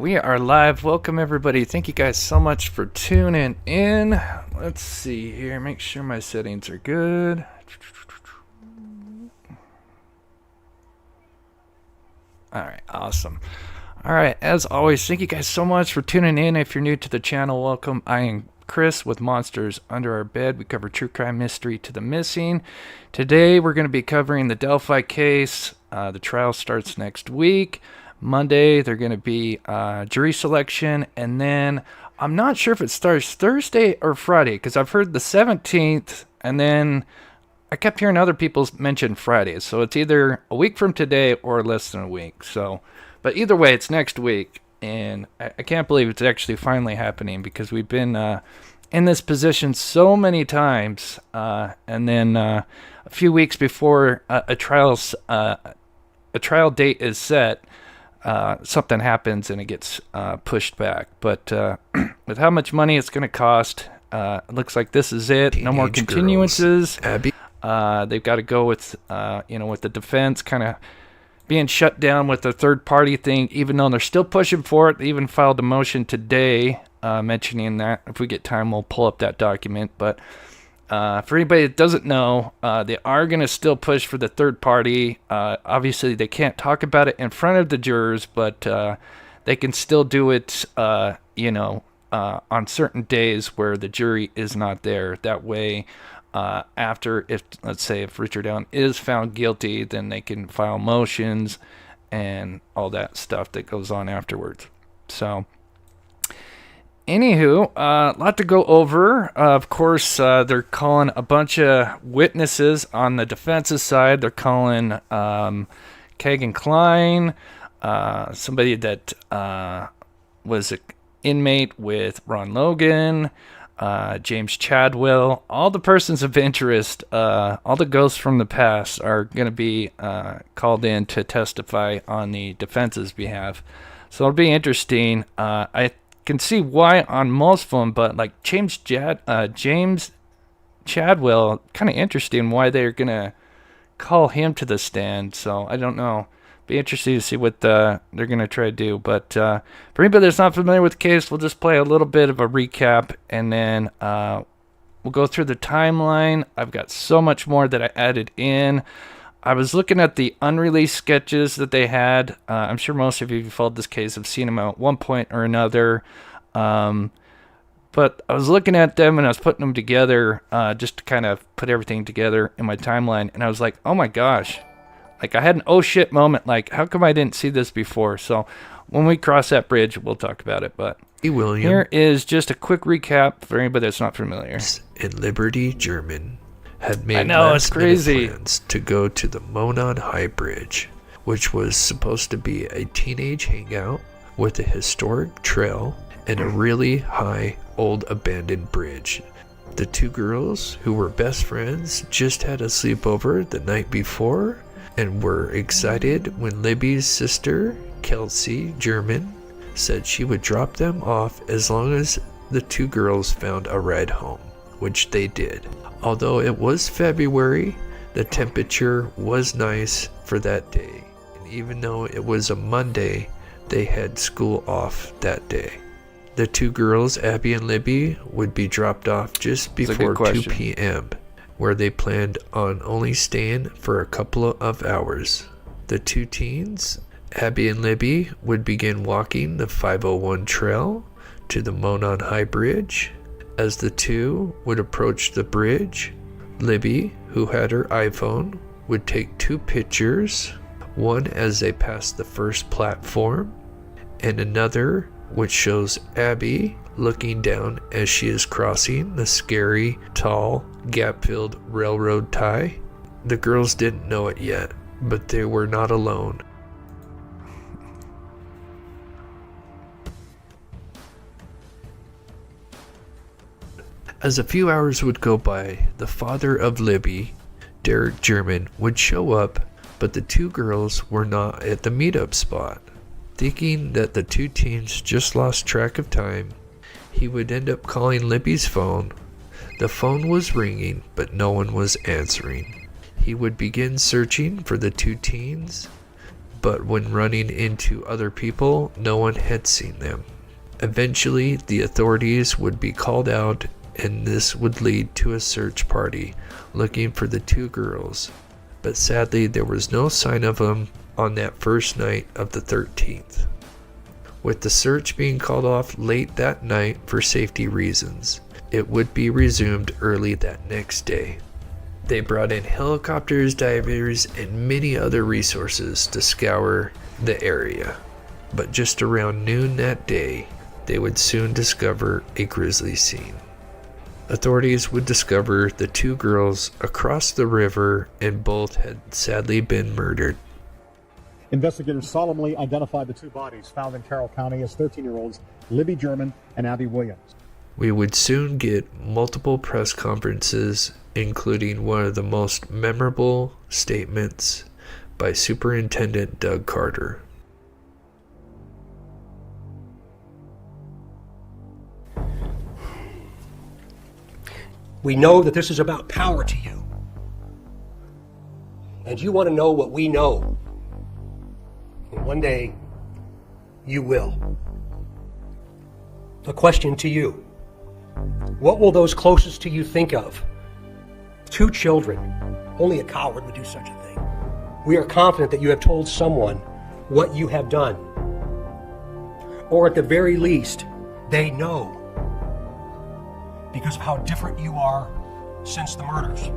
we are live. Welcome, everybody. Thank you guys so much for tuning in. Let's see here. Make sure my settings are good. All right, awesome. All right, as always, thank you guys so much for tuning in. If you're new to the channel, welcome. I am Chris with Monsters Under Our Bed. We cover true crime, mystery to the missing. Today, we're going to be covering the Delphi case. The trial starts next week. Monday, they're going to be jury selection, and then I'm not sure if it starts Thursday or Friday, because I've heard the 17th, and then I kept hearing other people mention Fridays, so it's either a week from today or less than a week. So, but either way, it's next week, and I can't believe it's actually finally happening, because we've been in this position so many times, and then a few weeks before a trial date is set, something happens and it gets pushed back. But with how much money it's going to cost, it looks like this is it. No more continuances. They've got to go with, with the defense kind of being shut down with the third party thing, even though they're still pushing for it. They even filed a motion today mentioning that. If we get time, we'll pull up that document. But for anybody that doesn't know, they are going to still push for the third party. Obviously, they can't talk about it in front of the jurors, but they can still do it, on certain days where the jury is not there. That way, after, let's say if Richard Allen is found guilty, then they can file motions and all that stuff that goes on afterwards. So, anywho, a lot to go over. Of course, they're calling a bunch of witnesses on the defense's side. They're calling Kagan Klein, somebody that was an inmate with Ron Logan, James Chadwell. All the persons of interest, all the ghosts from the past are going to be called in to testify on the defense's behalf. So it'll be interesting. I can see why on most of them, but like James Chadwell, kind of interesting why they're gonna call him to the stand. So I don't know. Be interesting to see what they're gonna try to do. But for anybody that's not familiar with the case, we'll just play a little bit of a recap, and then we'll go through the timeline. I've got so much more that I added in. I was looking at the unreleased sketches that they had. I'm sure most of you who followed this case have seen them at one point or another. But I was looking at them and I was putting them together just to kind of put everything together in my timeline. And I was like, oh my gosh. Like I had an oh shit moment. Like, how come I didn't see this before? So when we cross that bridge, we'll talk about it. But here is just a quick recap for anybody that's not familiar. In Liberty, German had made it's crazy plans to go to the Monon High Bridge, which was supposed to be a teenage hangout with a historic trail and a really high old abandoned bridge. The two girls, who were best friends, just had a sleepover the night before and were excited when Libby's sister, Kelsey German, said she would drop them off as long as the two girls found a ride home, which they did. Although it was February, the temperature was nice for that day. And even though it was a Monday, they had school off that day. The two girls, Abby and Libby, would be dropped off just before 2 p.m., where they planned on only staying for a couple of hours. The two teens, Abby and Libby, would begin walking the 501 trail to the Monon High Bridge. As the two would approach the bridge, Libby, who had her iPhone, would take two pictures, one as they passed the first platform, and another which shows Abby looking down as she is crossing the scary, tall, gap-filled railroad tie. The girls didn't know it yet, but they were not alone. As a few hours would go by, the father of Libby, Derek German, would show up, but the two girls were not at the meetup spot. Thinking that the two teens just lost track of time, he would end up calling Libby's phone. The phone was ringing, but no one was answering. He would begin searching for the two teens, but when running into other people, no one had seen them. Eventually, the authorities would be called out, and this would lead to a search party looking for the two girls. But sadly, there was no sign of them on that first night of the 13th. With the search being called off late that night for safety reasons, it would be resumed early that next day. They brought in helicopters, divers, and many other resources to scour the area. But just around noon that day, they would soon discover a grisly scene. Authorities would discover the two girls across the river, and both had sadly been murdered. Investigators solemnly identified the two bodies found in Carroll County as 13-year-olds Libby German and Abby Williams. We would soon get multiple press conferences, including one of the most memorable statements by Superintendent Doug Carter. We know that this is about power to you. And you want to know what we know. And one day, you will. A question to you. What will those closest to you think of? Two children. Only a coward would do such a thing. We are confident that you have told someone what you have done. Or at the very least, they know. Because of how different you are since the murders.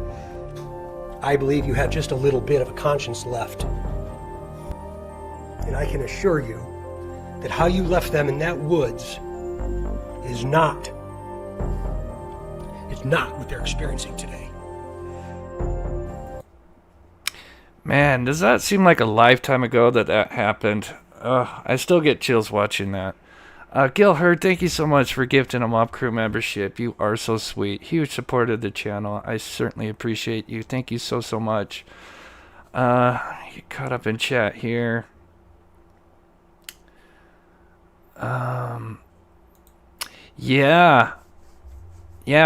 I believe you have just a little bit of a conscience left. And I can assure you that how you left them in that woods is not what they're experiencing today. Man, does that seem like a lifetime ago that happened? I still get chills watching that. Gil Hurd, thank you so much for gifting a Mob Crew membership. You are so sweet. Huge supporter of the channel. I certainly appreciate you. Thank you so much. You caught up in chat here. Yeah,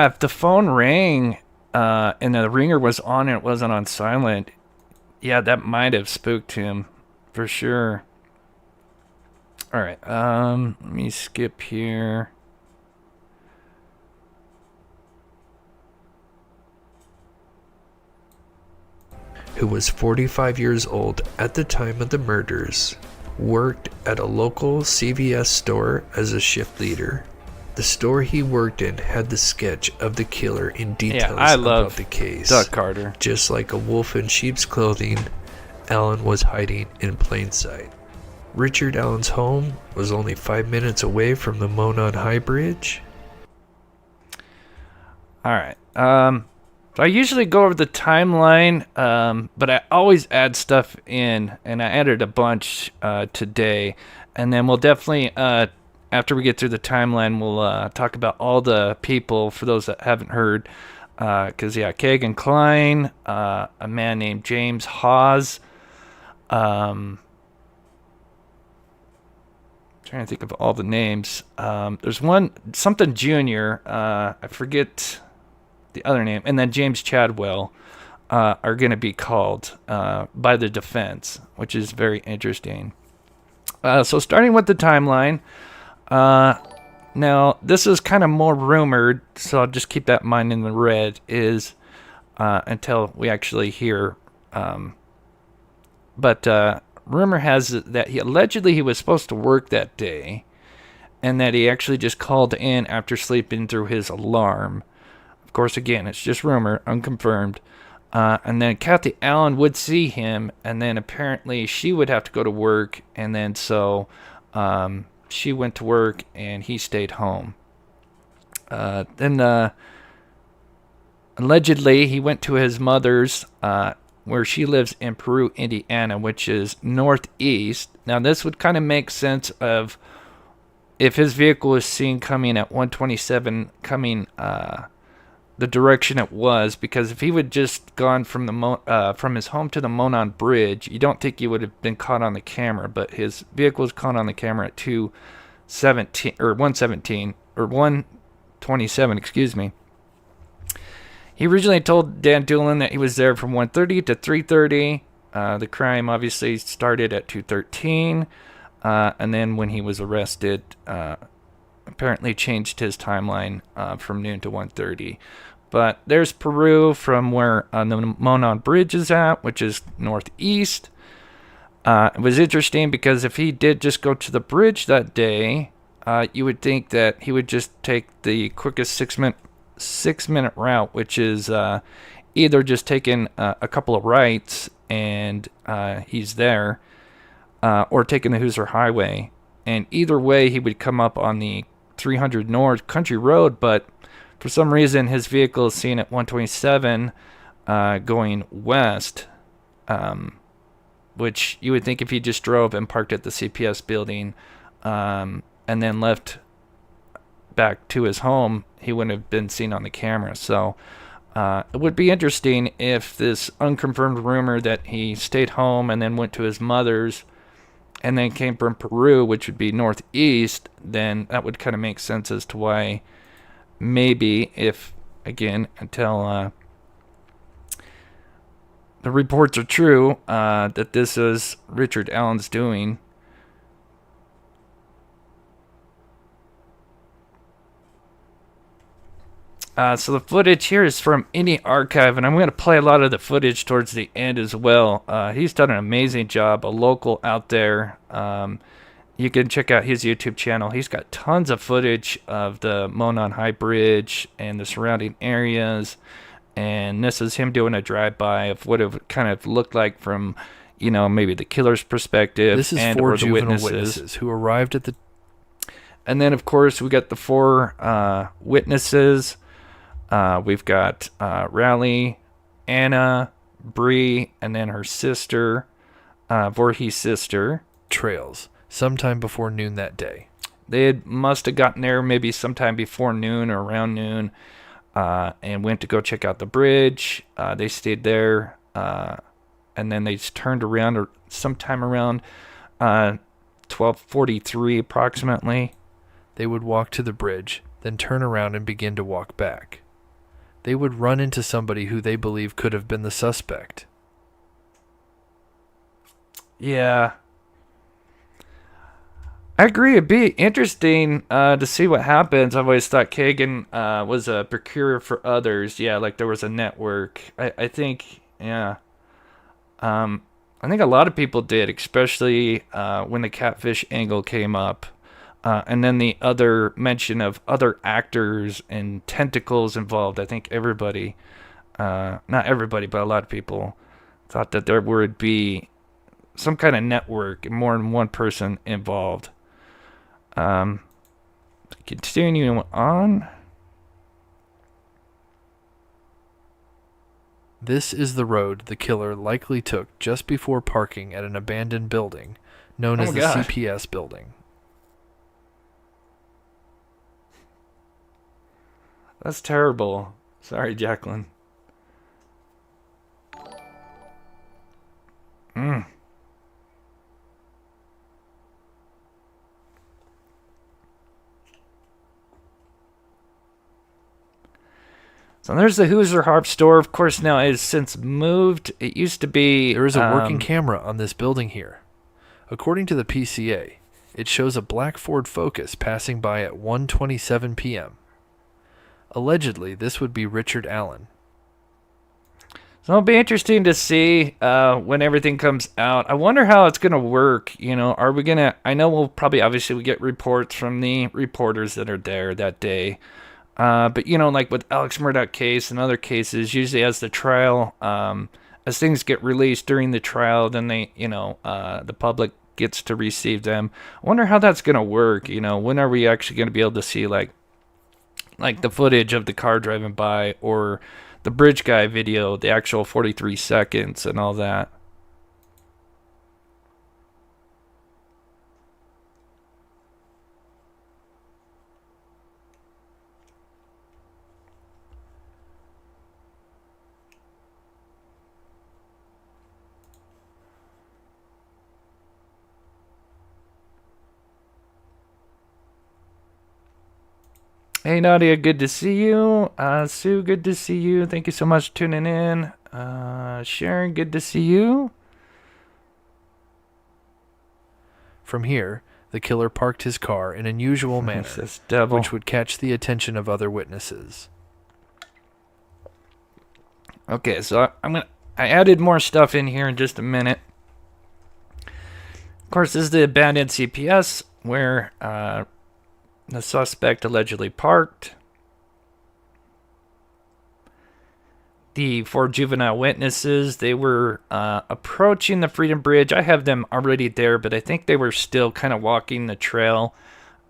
if the phone rang and the ringer was on and it wasn't on silent, yeah, that might have spooked him for sure. All right, let me skip here. Who was 45 years old at the time of the murders, worked at a local CVS store as a shift leader. The store he worked in had the sketch of the killer in details about the case. Doug Carter. Just like a wolf in sheep's clothing, Allen was hiding in plain sight. Richard Allen's home was only 5 minutes away from the Monon High Bridge. Alright, so I usually go over the timeline, but I always add stuff in, and I added a bunch today, and then we'll definitely, after we get through the timeline, we'll talk about all the people, for those that haven't heard, because, yeah, Kagan Klein, a man named James Hawes, trying to think of all the names. There's one, something Junior, I forget the other name, and then James Chadwell are going to be called by the defense, which is very interesting. So starting with the timeline, now this is kind of more rumored, so I'll just keep that in mind in the red, is until we actually hear. But rumor has it that he was supposed to work that day, and that he actually just called in after sleeping through his alarm. Of course, again, it's just rumor, unconfirmed. And then Kathy Allen would see him, and then apparently she would have to go to work, and then so she went to work and he stayed home. Then allegedly he went to his mother's, where she lives in Peru, Indiana, which is northeast. Now this would kind of make sense of if his vehicle was seen coming at 127, coming the direction it was, because if he would just gone from the from his home to the Monon Bridge, you don't think he would have been caught on the camera, but his vehicle was caught on the camera at 217 or 117 or 127, excuse me. He originally told Dan Doolin that he was there from 1:30 to 3:30, The crime obviously started at 2:13, and then when he was arrested, apparently changed his timeline from noon to 1:30. But there's Peru from where the Monon Bridge is at, which is northeast. It was interesting because if he did just go to the bridge that day, you would think that he would just take the quickest 6-minute route, which is either just taking a couple of rights and he's there, or taking the Hoosier Highway. And either way, he would come up on the 300 North Country Road, but for some reason, his vehicle is seen at 127 going west, which you would think if he just drove and parked at the CPS building and then left back to his home, he wouldn't have been seen on the camera. So it would be interesting if this unconfirmed rumor that he stayed home and then went to his mother's and then came from Peru, which would be northeast, then that would kind of make sense as to why maybe, if, again, until the reports are true, that this is Richard Allen's doing. So the footage here is from Any Archive, and I'm going to play a lot of the footage towards the end as well. He's done an amazing job, a local out there. You can check out his YouTube channel. He's got tons of footage of the Monon High Bridge and the surrounding areas. And this is him doing a drive-by of what it kind of looked like from, maybe the killer's perspective. This is and 4 or the juvenile witnesses who arrived at the... And then, of course, we got the 4 witnesses. We've got Raleigh, Anna, Bree, and then her sister, Voorhees' sister. trails sometime before noon that day. They must have gotten there maybe sometime before noon or around noon, and went to go check out the bridge. They stayed there, and then they turned around or sometime around 12:43 approximately. They would walk to the bridge, then turn around and begin to walk back. They would run into somebody who they believe could have been the suspect. Yeah. I agree. It'd be interesting to see what happens. I've always thought Kagan was a procurer for others. Yeah, like there was a network. I think, yeah. I think a lot of people did, especially when the catfish angle came up. And then the other mention of other actors and tentacles involved. I think everybody, not everybody, but a lot of people thought that there would be some kind of network and more than one person involved. Continuing on. This is the road the killer likely took just before parking at an abandoned building known as the CPS building. That's terrible. Sorry, Jacqueline. So there's the Hoosier Harp store. Of course, now it has since moved. It used to be... There is a working camera on this building here. According to the PCA, it shows a black Ford Focus passing by at 1:27 p.m. Allegedly, this would be Richard Allen. So it'll be interesting to see when everything comes out. I wonder how it's going to work. Are we going to... I know we'll probably, obviously, we get reports from the reporters that are there that day. But, like with Alex Murdaugh case and other cases, usually as the trial, as things get released during the trial, then they, the public gets to receive them. I wonder how that's going to work. When are we actually going to be able to see, like the footage of the car driving by or the bridge guy video, the actual 43 seconds and all that? Hey Nadia, good to see you. Sue, good to see you. Thank you so much for tuning in. Sharon, good to see you. From here, the killer parked his car in an unusual manner, This devil. which would catch the attention of other witnesses. Okay, so I added more stuff in here in just a minute. Of course, this is the abandoned CPS where the suspect allegedly parked. The 4 juvenile witnesses, they were approaching the Freedom Bridge. I have them already there, but I think they were still kind of walking the trail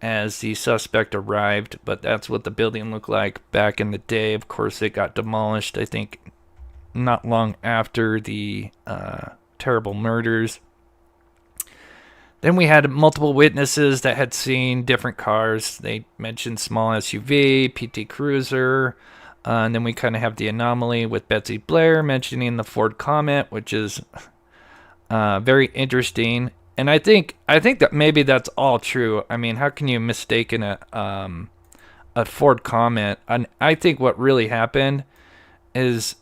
as the suspect arrived. But that's what the building looked like back in the day. Of course, it got demolished, I think, not long after the terrible murders. Then we had multiple witnesses that had seen different cars. They mentioned small SUV, PT Cruiser, and then we kind of have the anomaly with Betsy Blair mentioning the Ford Comet, which is very interesting. And I think that maybe that's all true. I mean, how can you mistake a Ford Comet? And I think what really happened is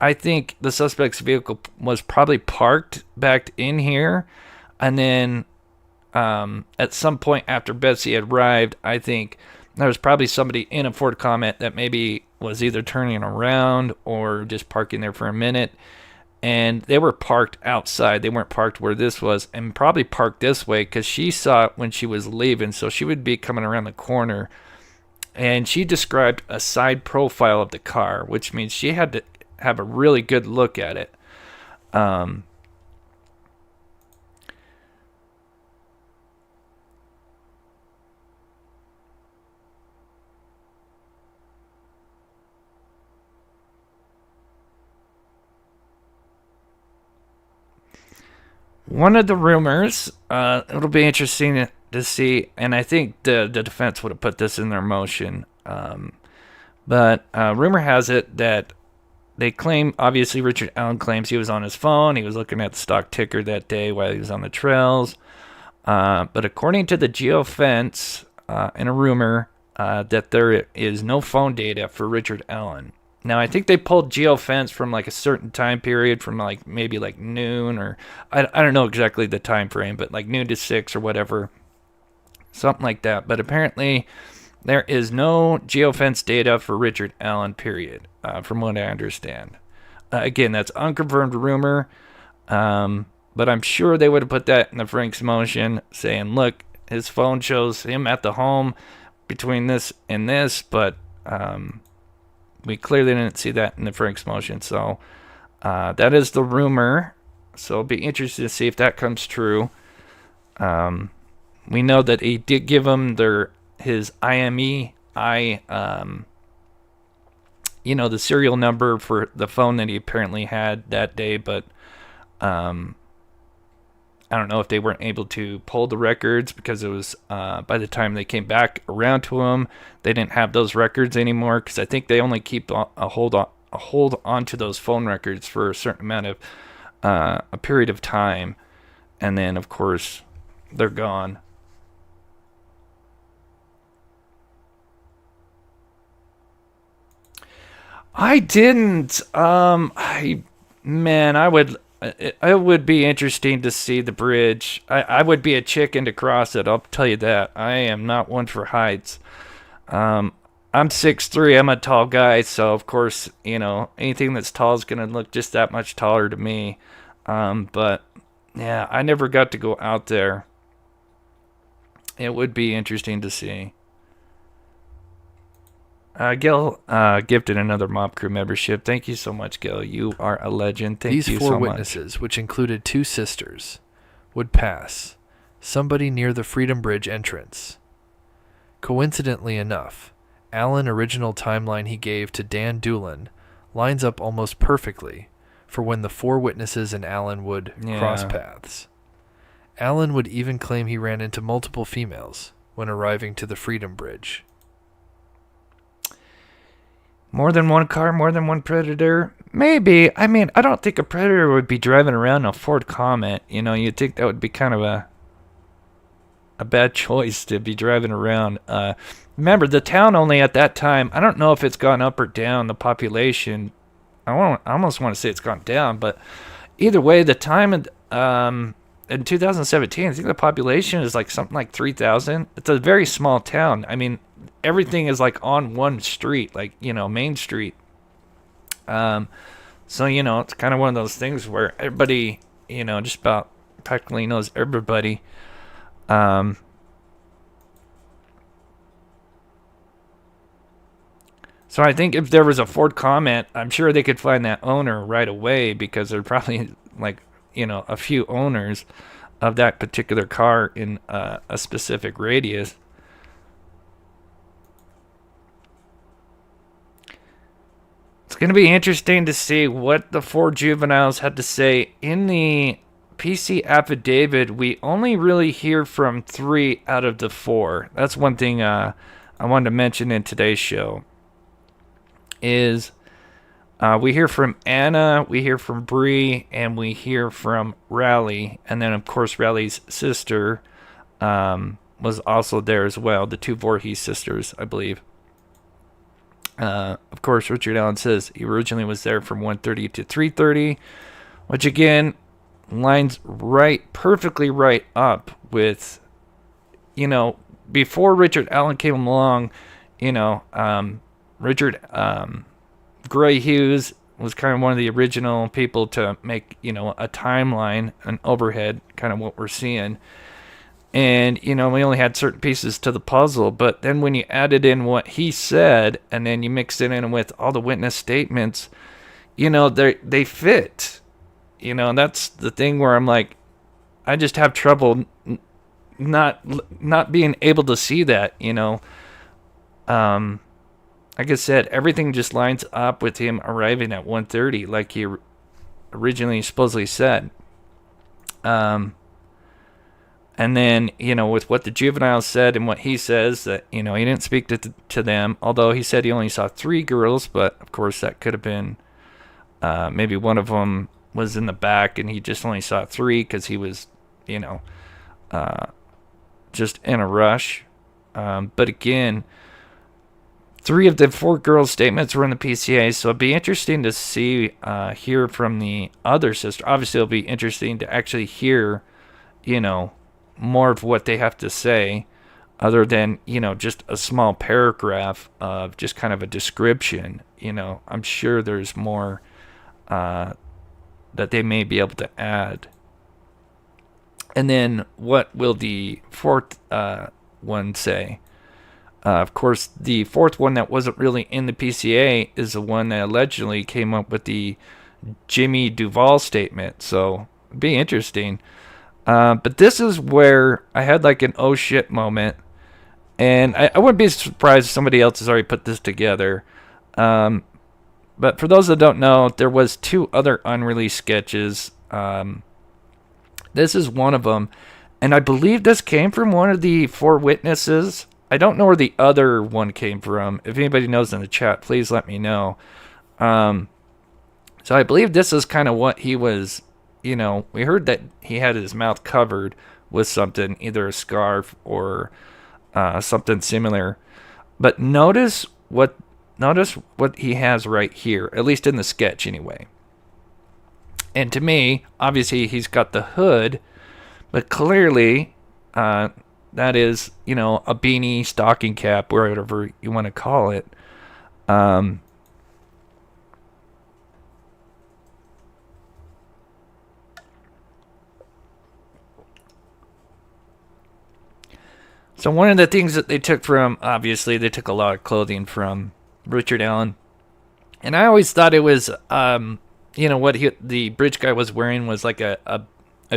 I think the suspect's vehicle was probably parked back in here, and then at some point after Betsy had arrived, I think there was probably somebody in a Ford Comet that maybe was either turning around or just parking there for a minute. And they were parked outside. They weren't parked where this was, and probably parked this way because she saw it when she was leaving. So she would be coming around the corner. And she described a side profile of the car, which means she had to have a really good look at it. One of the rumors, it'll be interesting to see, and I think the defense would have put this in their motion. But rumor has it that they claim, obviously Richard Allen claims he was on his phone. He was looking at the stock ticker that day while he was on the trails. But according to the geofence, in a rumor, that there is no phone data for Richard Allen. Now, I think they pulled geofence from like a certain time period, from like maybe like noon, or I don't know exactly the time frame, but like noon to 6 or whatever, something like that. But apparently there is no geofence data for Richard Allen, period, from what I understand. Again, that's unconfirmed rumor, but I'm sure they would have put that in the Frank's motion, saying, look, his phone shows him at the home between this and this, but we clearly didn't see that in the Frank's motion. So that is the rumor. So it'll be interesting to see if that comes true. We know that he did give him his IMEI, the serial number for the phone that he apparently had that day, but I don't know if they weren't able to pull the records because it was by the time they came back around to him, they didn't have those records anymore, because I think they only keep a hold on to those phone records for a certain amount of a period of time, and then of course they're gone. I didn't. It would be interesting to see the bridge. I would be a chicken to cross it, I'll tell you that. I am not one for heights. I'm 6'3", I'm a tall guy, so of course, anything that's tall is going to look just that much taller to me. But, yeah, I never got to go out there. It would be interesting to see. Gil gifted another Mob Crew membership. Thank you so much, Gil. You are a legend. Thank you so much. These 4 witnesses, which included 2 sisters, would pass somebody near the Freedom Bridge entrance. Coincidentally enough, Allen's original timeline he gave to Dan Doolin lines up almost perfectly for when the 4 witnesses and Allen would cross paths. Allen would even claim he ran into multiple females when arriving to the Freedom Bridge. More than one car, more than one predator? Maybe. I mean, I don't think a predator would be driving around a Ford Comet. You'd think that would be kind of a bad choice to be driving around. Remember, the town only at that time, I don't know if it's gone up or down, the population. I almost want to say it's gone down, but either way, the time in 2017, I think the population is like something like 3,000. It's a very small town. I mean, everything is like on one street, like, you know, Main Street. So, you know, it's kind of one of those things where everybody, you know, just about practically knows everybody. So I think if there was a Ford comment, I'm sure they could find that owner right away, because there are probably like, you know, a few owners of that particular car in a specific radius. It's going to be interesting to see what the 4 juveniles had to say. In the PC affidavit, we only really hear from 3 out of the 4. That's one thing I wanted to mention in today's show. Is we hear from Anna, we hear from Bree, and we hear from Raleigh. And then, of course, Raleigh's sister was also there as well. The 2 Voorhees sisters, I believe. Of course, Richard Allen says he originally was there from 1:30 to 3:30, which again lines perfectly right up with, you know, before Richard Allen came along, you know, Richard Gray Hughes was kind of one of the original people to make, you know, a timeline, an overhead, kind of what we're seeing. And, you know, we only had certain pieces to the puzzle, but then when you added in what he said, and then you mixed it in with all the witness statements, you know, they fit. You know, and that's the thing where I'm like, I just have trouble not being able to see that, you know. Like I said, everything just lines up with him arriving at 1:30, like he originally supposedly said. And then, you know, with what the juveniles said and what he says, that, you know, he didn't speak to them, although he said he only saw 3 girls, but of course that could have been maybe one of them was in the back and he just only saw 3 because he was, you know, just in a rush. But again, 3 of the 4 girls' statements were in the PCA, so it'd be interesting to see, hear from the other sister. Obviously, it'll be interesting to actually hear, you know, more of what they have to say, other than, you know, just a small paragraph of just kind of a description. You know, I'm sure there's more that they may be able to add. And then, what will the 4th one say? Of course, the 4th one that wasn't really in the PCA is the one that allegedly came up with the Jimmy Duvall statement. So, it'd be interesting. But this is where I had like an oh shit moment. And I wouldn't be surprised if somebody else has already put this together. But for those that don't know, there was 2 other unreleased sketches. This is one of them. And I believe this came from one of the 4 witnesses. I don't know where the other one came from. If anybody knows in the chat, please let me know. So I believe this is kind of what he was, you know, we heard that he had his mouth covered with something, either a scarf or something similar. But notice what he has right here, at least in the sketch anyway. And to me, obviously he's got the hood, but clearly that is, you know, a beanie, stocking cap, whatever you want to call it. So one of the things that they took from, obviously, they took a lot of clothing from Richard Allen. And I always thought it was, you know, what the bridge guy was wearing was like a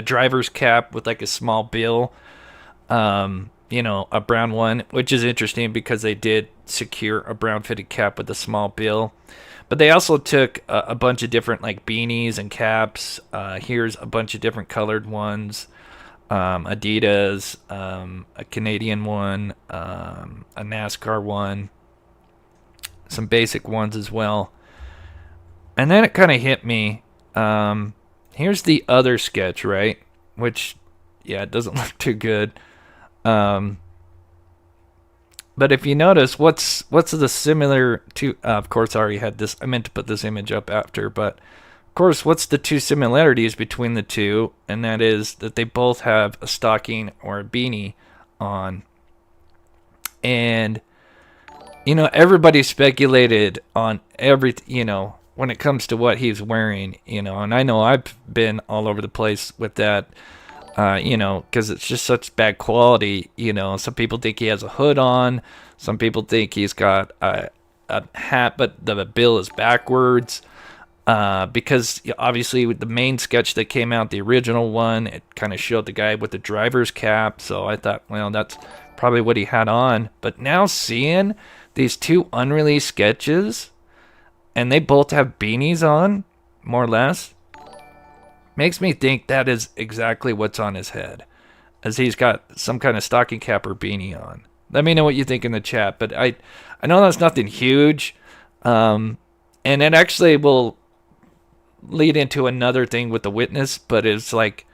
driver's cap with like a small bill. You know, a brown one, which is interesting because they did secure a brown fitted cap with a small bill. But they also took a bunch of different like beanies and caps. Here's a bunch of different colored ones. Adidas, a Canadian one, a NASCAR one, some basic ones as well. And then it kind of hit me. Here's the other sketch, right? Which, yeah, it doesn't look too good. But if you notice, what's the similar to? Of course, I already had this. I meant to put this image up after, but course, what's the two similarities between the two? And that is that they both have a stocking or a beanie on. And, everybody speculated on when it comes to what he's wearing, and I know I've been all over the place with that, because it's just such bad quality. Some people think he has a hood on. Some people think he's got a hat, but the bill is backwards. Because obviously with the main sketch that came out, the original one, it kind of showed the guy with the driver's cap. So I thought, well, that's probably what he had on. But now seeing these two unreleased sketches, and they both have beanies on, more or less, makes me think that is exactly what's on his head, as he's got some kind of stocking cap or beanie on. Let me know what you think in the chat. But I know that's nothing huge, and it actually will lead into another thing with the witness, but it's like,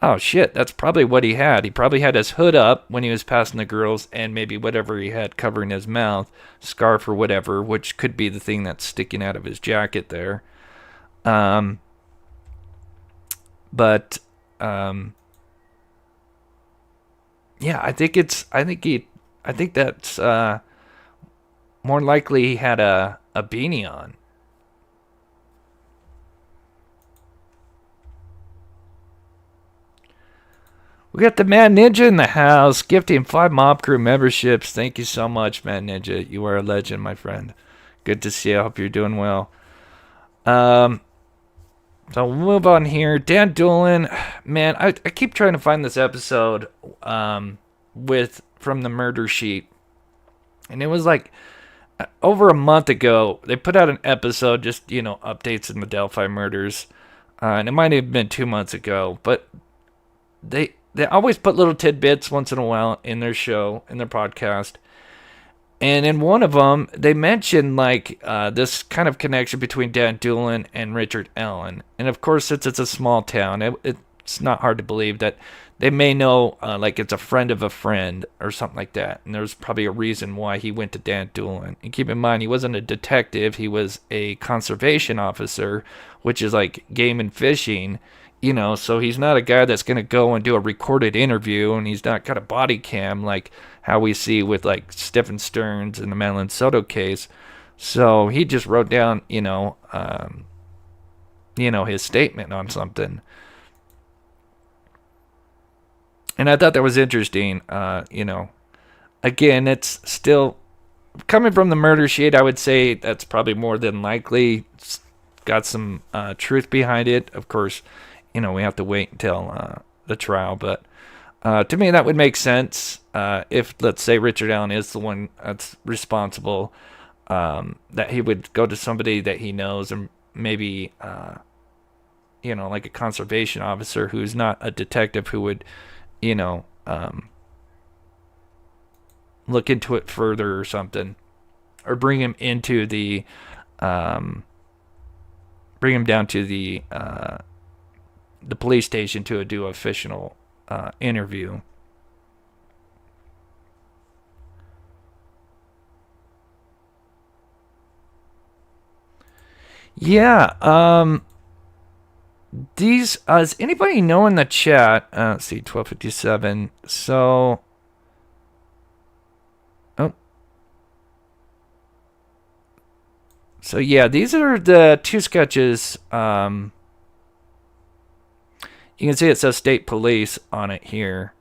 oh shit, that's probably what he had. He probably had his hood up when he was passing the girls, and maybe whatever he had covering his mouth, scarf or whatever, which could be the thing that's sticking out of his jacket there. Yeah, I think that's more likely he had a beanie on. We got the Mad Ninja in the house, gifting 5 Mob Crew memberships. Thank you so much, Mad Ninja. You are a legend, my friend. Good to see you. I hope you're doing well. So we'll move on here. Dan Doolin, man, I keep trying to find this episode from the murder sheet. And it was like over a month ago, they put out an episode, just, updates in the Delphi murders. And it might have been 2 months ago, but they always put little tidbits once in a while in their show, in their podcast. And in one of them, they mentioned this kind of connection between Dan Doolin and Richard Allen. And of course, since it's a small town, it's not hard to believe that they may know, it's a friend of a friend or something like that. And there's probably a reason why he went to Dan Doolin. And keep in mind, he wasn't a detective. He was a conservation officer, which is like game and fishing. So he's not a guy that's going to go and do a recorded interview, and he's not got a body cam like how we see with Stephen Stearns in the Madeline Soto case. So he just wrote down, his statement on something. And I thought that was interesting. Again, it's still coming from the murder sheet. I would say that's probably more than likely. It's got some truth behind it. Of course, we have to wait until the trial, but to me that would make sense if, let's say, Richard Allen is the one that's responsible, that he would go to somebody that he knows, and maybe like a conservation officer who's not a detective, who would look into it further or something, or bring him down to the police station to do an official interview. Yeah. Does anybody know in the chat? Let's see, 12:57. So, yeah, these are the two sketches. You can see it says State Police on it here.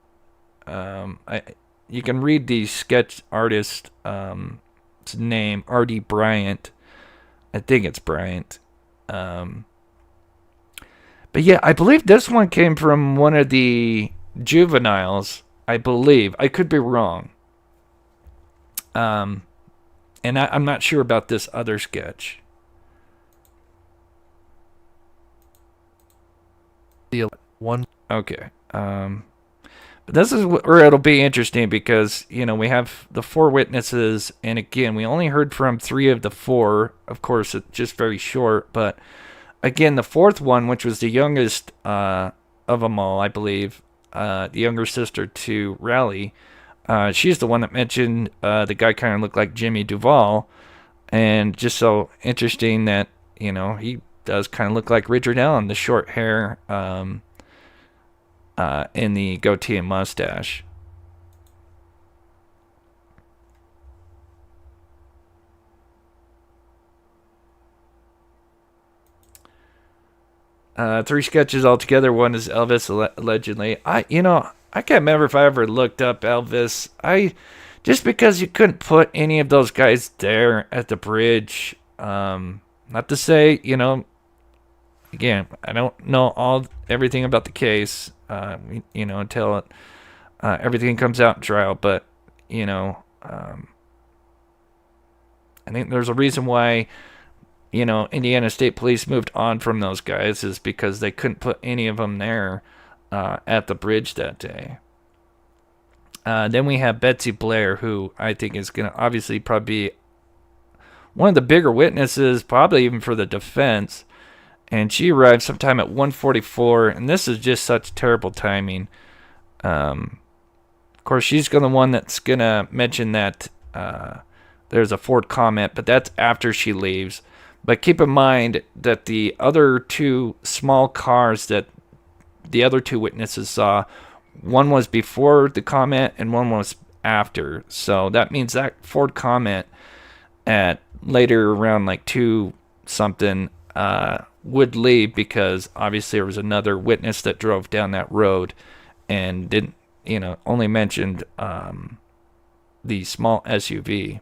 You can read the sketch artist name, R.D. Bryant. I think it's Bryant. But yeah, I believe this one came from one of the juveniles. I believe. I could be wrong. And I'm not sure about this other sketch. Okay. But this is where it'll be interesting, because, we have the 4 witnesses, and again, we only heard from 3 of the 4. Of course, it's just very short, but again, the 4th one, which was the youngest of them all, I believe, the younger sister to Raleigh, she's the one that mentioned the guy kind of looked like Jimmy Duvall, and just so interesting that, he does kind of look like Richard Allen, the short hair in the goatee and mustache. Three sketches altogether. One is Elvis allegedly. I can't remember if I ever looked up Elvis. Just because you couldn't put any of those guys there at the bridge. Not to say, again, I don't know everything about the case. Until everything comes out in trial. But I think there's a reason why. Indiana State Police moved on from those guys is because they couldn't put any of them there at the bridge that day. Then we have Betsy Blair, who I think is going to obviously probably be one of the bigger witnesses, probably even for the defense. And she arrived sometime at 1:44, and this is just such terrible timing. Of course, she's the one that's going to mention that there's a Ford comment, but that's after she leaves. But keep in mind that the other two small cars that the other two witnesses saw, one was before the comment and one was after. So that means that Ford comment at later around like 2 something would leave, because obviously there was another witness that drove down that road and didn't, only mentioned the small SUV.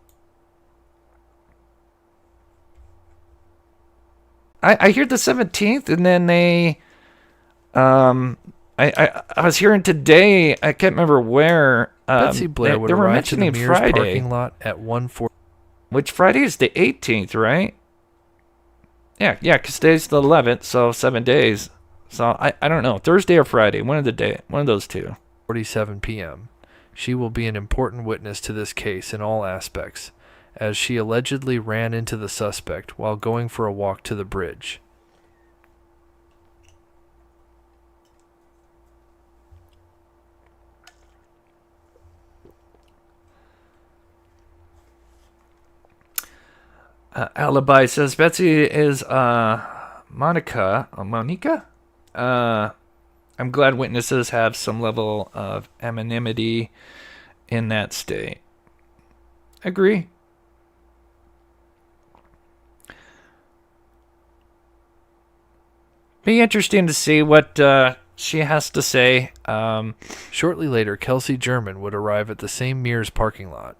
I hear the 17th, and then they, I was hearing today, I can't remember where. Betsy Blair would arrive to the Mears parking lot at 1:40. Which Friday is the 18th, right? Yeah, because today's the 11th, so 7 days. So I don't know, Thursday or Friday, one of those two. 47 p.m. She will be an important witness to this case in all aspects, as she allegedly ran into the suspect while going for a walk to the bridge. Alibi says Betsy is Monica. I'm glad witnesses have some level of anonymity in that state. Agree. Be interesting to see what she has to say. Shortly later, Kelsey German would arrive at the same Mears parking lot.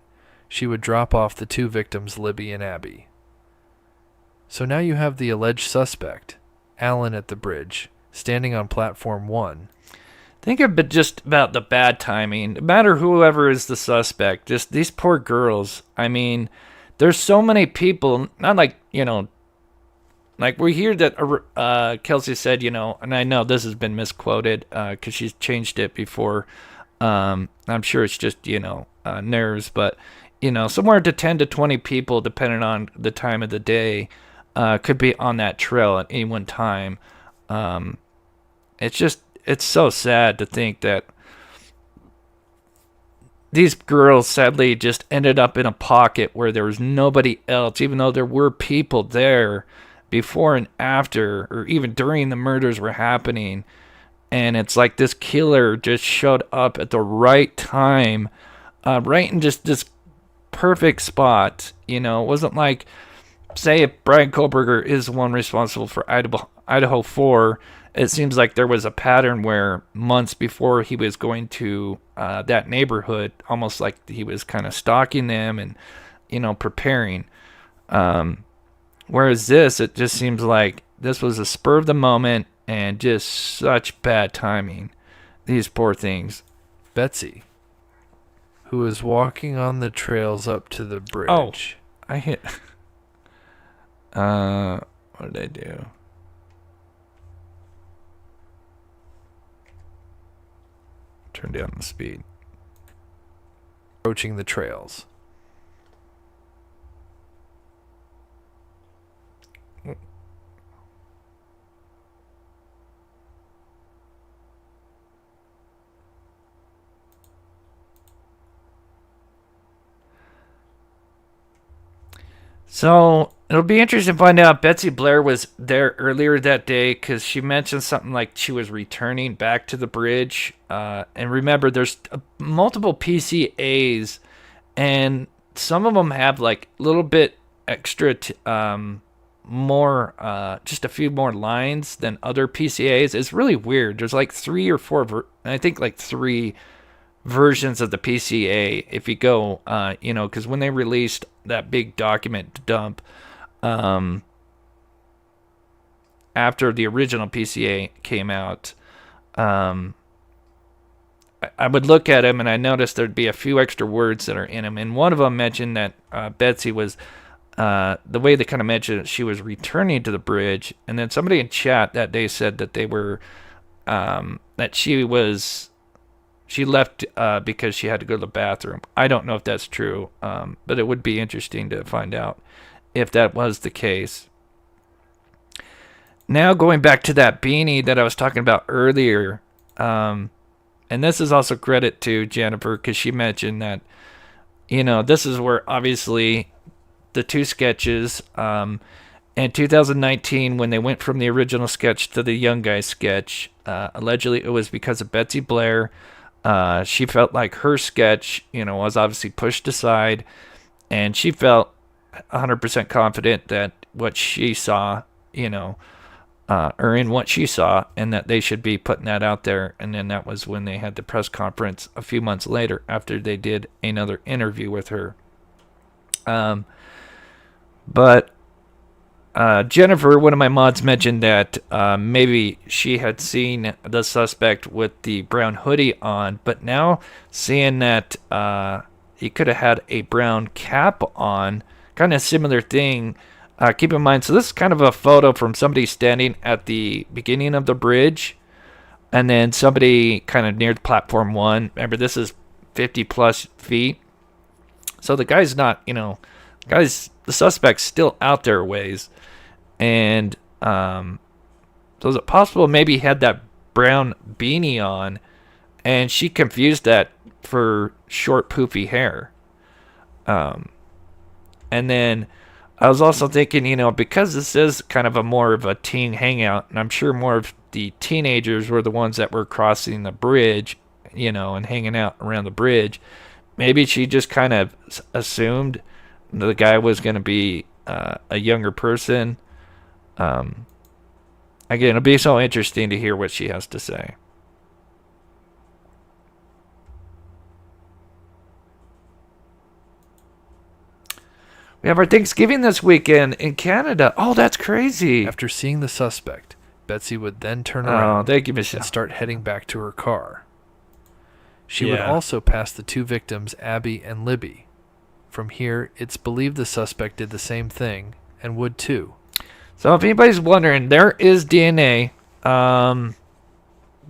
She would drop off the two victims, Libby and Abby. So now you have the alleged suspect, Allen, at the bridge, standing on platform 1. Think just about the bad timing. No matter whoever is the suspect, just these poor girls. I mean, there's so many people, not like, like we hear that Kelsey said, and I know this has been misquoted because she's changed it before. I'm sure it's just, nerves, but, somewhere to 10 to 20 people, depending on the time of the day, could be on that trail at any one time. It's so sad to think that these girls sadly just ended up in a pocket where there was nobody else, even though there were people there before and after, or even during the murders were happening. And it's like this killer just showed up at the right time, right in just this perfect spot. It wasn't like, say, if Brian Kohlberger is the one responsible for Idaho 4, it seems like there was a pattern where months before he was going to that neighborhood, almost like he was kind of stalking them and, preparing. Whereas this, it just seems like this was a spur of the moment and just such bad timing. These poor things. Betsy, who is walking on the trails up to the bridge. Oh, I hit... what did I do? Turn down the speed. Approaching the trails. So It'll be interesting to find out. Betsy Blair was there earlier that day because she mentioned something like she was returning back to the bridge. And remember, there's multiple PCAs, and some of them have like a little bit extra, more, just a few more lines than other PCAs. It's really weird. There's like 3 or 4, I think like 3 versions of the PCA. If you go, because when they released that big document dump, after the original PCA came out, I would look at them and I noticed there'd be a few extra words that are in them. And one of them mentioned that Betsy was, the way they kind of mentioned it, she was returning to the bridge. And then somebody in chat that day said that they were, that she left because she had to go to the bathroom. I don't know if that's true, but it would be interesting to find out if that was the case. Now going back to that beanie that I was talking about earlier, and this is also credit to Jennifer because she mentioned that, this is where obviously the 2 sketches, in 2019 when they went from the original sketch to the young guy sketch, allegedly it was because of Betsy Blair. She felt like her sketch, was obviously pushed aside, and she felt 100% confident that what she saw, or in what she saw, and that they should be putting that out there. And then that was when they had the press conference a few months later after they did another interview with her. But Jennifer, one of my mods, mentioned that maybe she had seen the suspect with the brown hoodie on, but now seeing that he could have had a brown cap on, kind of similar thing. Keep in mind, so this is kind of a photo from somebody standing at the beginning of the bridge, and then somebody kind of near the platform 1. Remember, this is 50 plus feet. So the guy's not, the suspect's still out there a ways. And so is it possible maybe he had that brown beanie on and she confused that for short poofy hair? And then I was also thinking, because this is kind of a more of a teen hangout, and I'm sure more of the teenagers were the ones that were crossing the bridge, and hanging out around the bridge, maybe she just kind of assumed the guy was going to be a younger person. Again, it'll be so interesting to hear what she has to say. We have our Thanksgiving this weekend in Canada. Oh, that's crazy. After seeing the suspect, Betsy would then turn around thank you, Michelle, and start heading back to her car. She would also pass the 2 victims, Abby and Libby. From here, it's believed the suspect did the same thing and would too. So if anybody's wondering, there is DNA,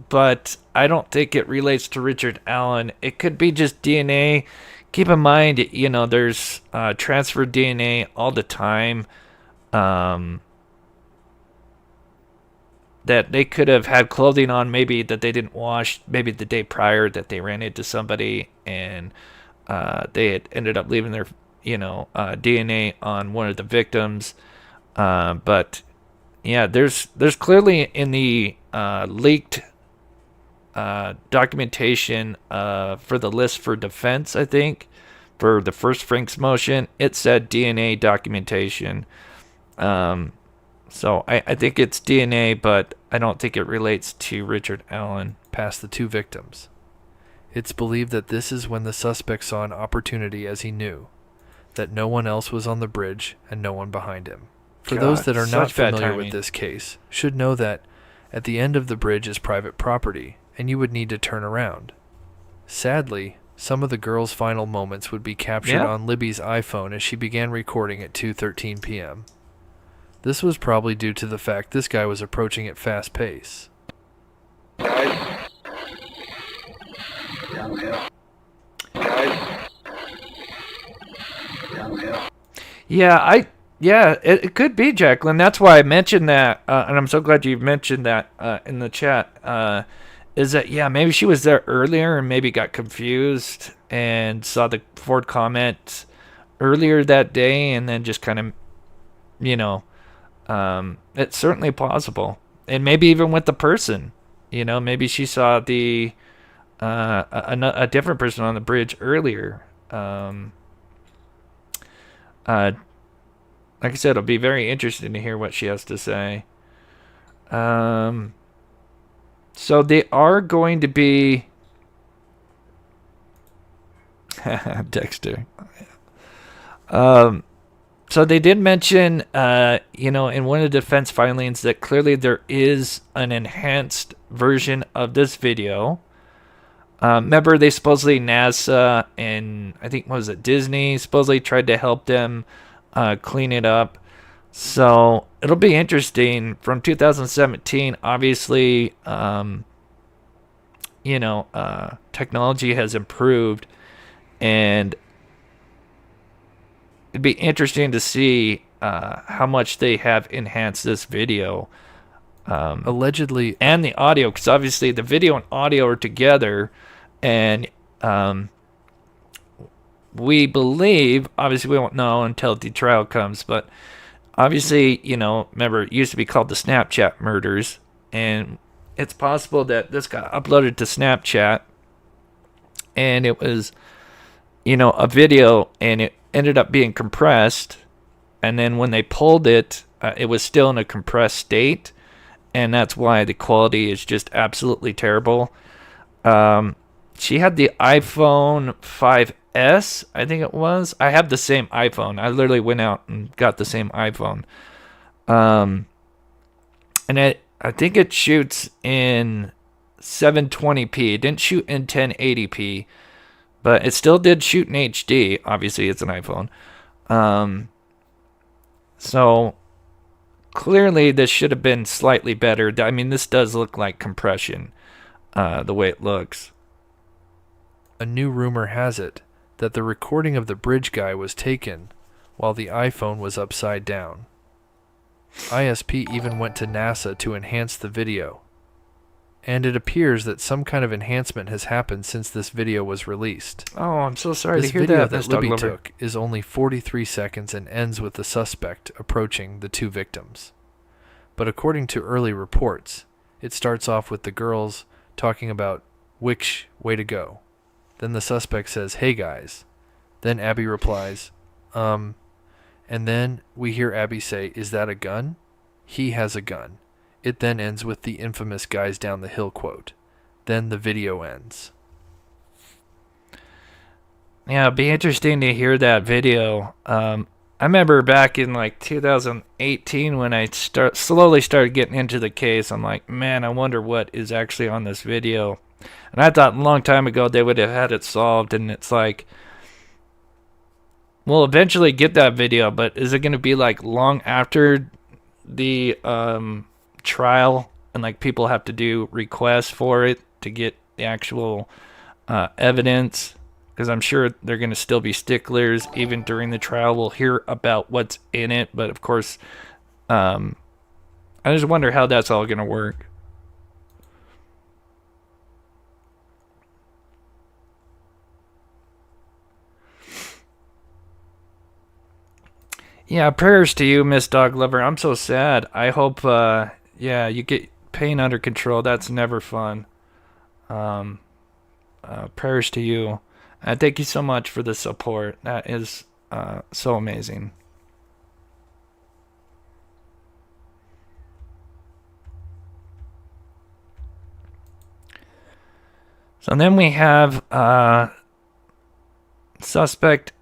but I don't think it relates to Richard Allen. It could be just DNA. Keep in mind, there's transfer DNA all the time. That they could have had clothing on, maybe that they didn't wash, maybe the day prior that they ran into somebody and they had ended up leaving their, DNA on one of the victims. But yeah, there's clearly in the leaked documentation for the list for defense, I think, for the first Frank's motion, it said DNA documentation. So I think it's DNA, but I don't think it relates to Richard Allen. Past the 2 victims. It's believed that this is when the suspect saw an opportunity, as he knew that no one else was on the bridge and no one behind him. For those that are not familiar with this case, should know that at the end of the bridge is private property, and you would need to turn around. Sadly, some of the girl's final moments would be captured on Libby's iPhone as she began recording at 2:13 p.m. This was probably due to the fact this guy was approaching at fast pace. Yeah, it could be, Jacqueline. That's why I mentioned that, and I'm so glad you mentioned that in the chat. Is that, maybe she was there earlier and maybe got confused and saw the Ford comment earlier that day and then just kind of you know, it's certainly possible. And maybe even with the person, you know, maybe she saw a different person on the bridge earlier. Uh, like I said, it'll be very interesting to hear what she has to say. So they are going to be Dexter. So they did mention, you know, in one of the defense filings that clearly there is an enhanced version of this video. Remember, they supposedly NASA and I think what was it Disney supposedly tried to help them clean it up. So it'll be interesting from 2017. Obviously, you know, technology has improved, and it'd be interesting to see how much they have enhanced this video. Allegedly, And the audio, because obviously the video and audio are together, and we believe, obviously we won't know until the trial comes, but obviously, you know, remember, it used to be called the Snapchat murders, and it's possible that this got uploaded to Snapchat, and it was, you know, a video, and it ended up being compressed, and then when they pulled it, it was still in a compressed state, and that's why the quality is just absolutely terrible. She had the iPhone 5S, I think it was. I have the same iPhone. I literally went out and got the same iPhone. And I think it shoots in 720p. It didn't shoot in 1080p, but it still did shoot in HD. Obviously, it's an iPhone. So clearly, this should have been slightly better. I mean, this does look like compression, the way it looks. a new rumor has it that the recording of the bridge guy was taken while the iPhone was upside down. ISP even went to NASA to enhance the video. And it appears that some kind of enhancement has happened since this video was released. Oh, I'm so sorry This to hear video that. that Libby took is only 43 seconds and ends with the suspect approaching the two victims. But according to early reports, it starts off with the girls talking about "Wix, way to go." Then the suspect says, "Hey guys." Then Abby replies, and then we hear Abby say, "Is that a gun?" He has a gun. It then ends with the infamous "guys down the hill" quote. Then the video ends. Yeah, it'd be interesting to hear that video. I remember back in like 2018 when I slowly started getting into the case. I'm like, man, I wonder what is actually on this video. And I thought a long time ago they would have had it solved. And it's like, we'll eventually get that video, but is it going to be like long after the trial and like people have to do requests for it to get the actual evidence? Because I'm sure they're going to still be sticklers. Even during the trial, we'll hear about what's in it. But of course, I just wonder how that's all going to work. Yeah, prayers to you, Miss Dog Lover. I'm so sad. I hope, yeah, you get pain under control. That's never fun. Prayers to you. Thank you so much for the support. That is so amazing. So then we have suspect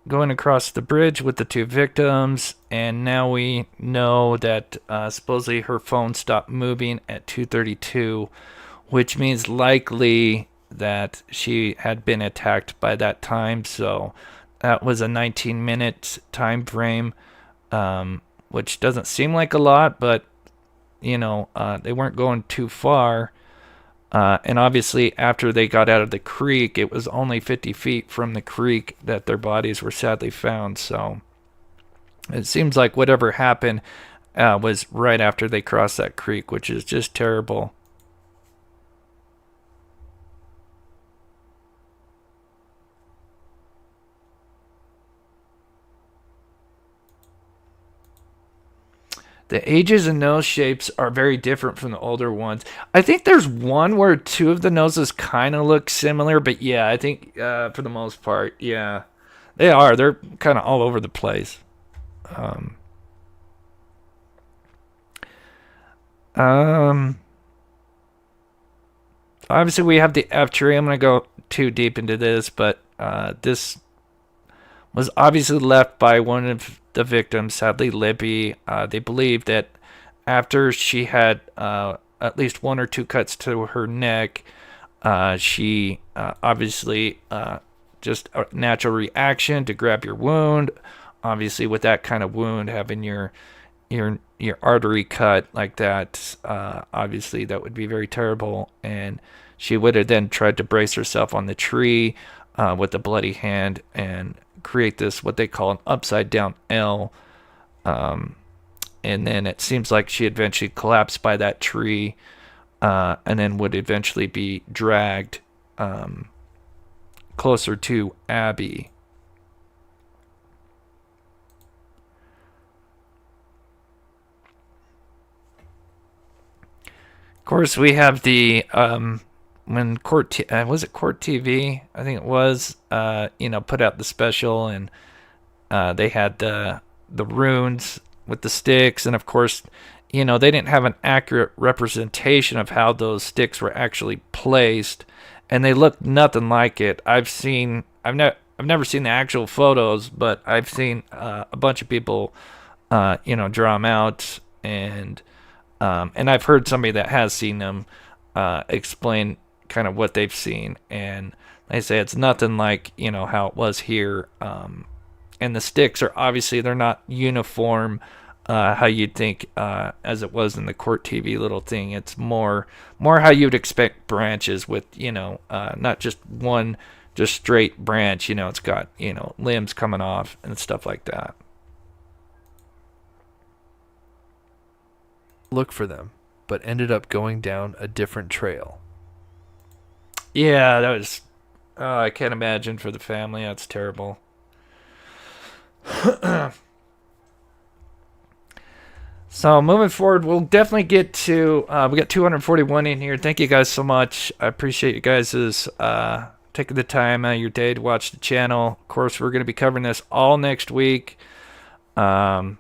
going across the bridge with the two victims, and now we know that supposedly her phone stopped moving at 2:32, which means likely that she had been attacked by that time. So that was a 19-minute time frame, which doesn't seem like a lot, but you know, they weren't going too far. And obviously after they got out of the creek, it was only 50 feet from the creek that their bodies were sadly found. So it seems like whatever happened was right after they crossed that creek, which is just terrible. The ages and nose shapes are very different from the older ones. I think there's one where two of the noses kind of look similar, but yeah, I think for the most part, yeah, they are. They're kind of all over the place. Obviously, we have the F tree. I'm going to go too deep into this, but this was obviously left by one of the victims, sadly Libby. They believe that after she had at least one or two cuts to her neck, she obviously just a natural reaction to grab your wound. Obviously, with that kind of wound, having your artery cut like that, obviously that would be very terrible. And she would have then tried to brace herself on the tree with a bloody hand and create this what they call an upside down L. And then it seems like she eventually collapsed by that tree, and then would eventually be dragged closer to Abby. Of course, we have the when was it Court TV? I think it was. Put out the special, and they had the runes with the sticks, and of course, they didn't have an accurate representation of how those sticks were actually placed, and they looked nothing like it. I've never seen the actual photos, but I've seen a bunch of people, draw them out, and I've heard somebody that has seen them explain kind of what they've seen, and they say it's nothing like how it was here. And the sticks are obviously they're not uniform, how you'd think as it was in the Court TV little thing. It's more how you'd expect branches with not just one just straight branch. It's got limbs coming off and stuff like that. Look for them, but ended up going down a different trail. Yeah, that was. I can't imagine for the family. That's terrible. So moving forward, we'll definitely get to. We got 241 in here. Thank you guys so much. I appreciate you guys' taking the time out of your day to watch the channel. Of course, we're going to be covering this all next week. I'm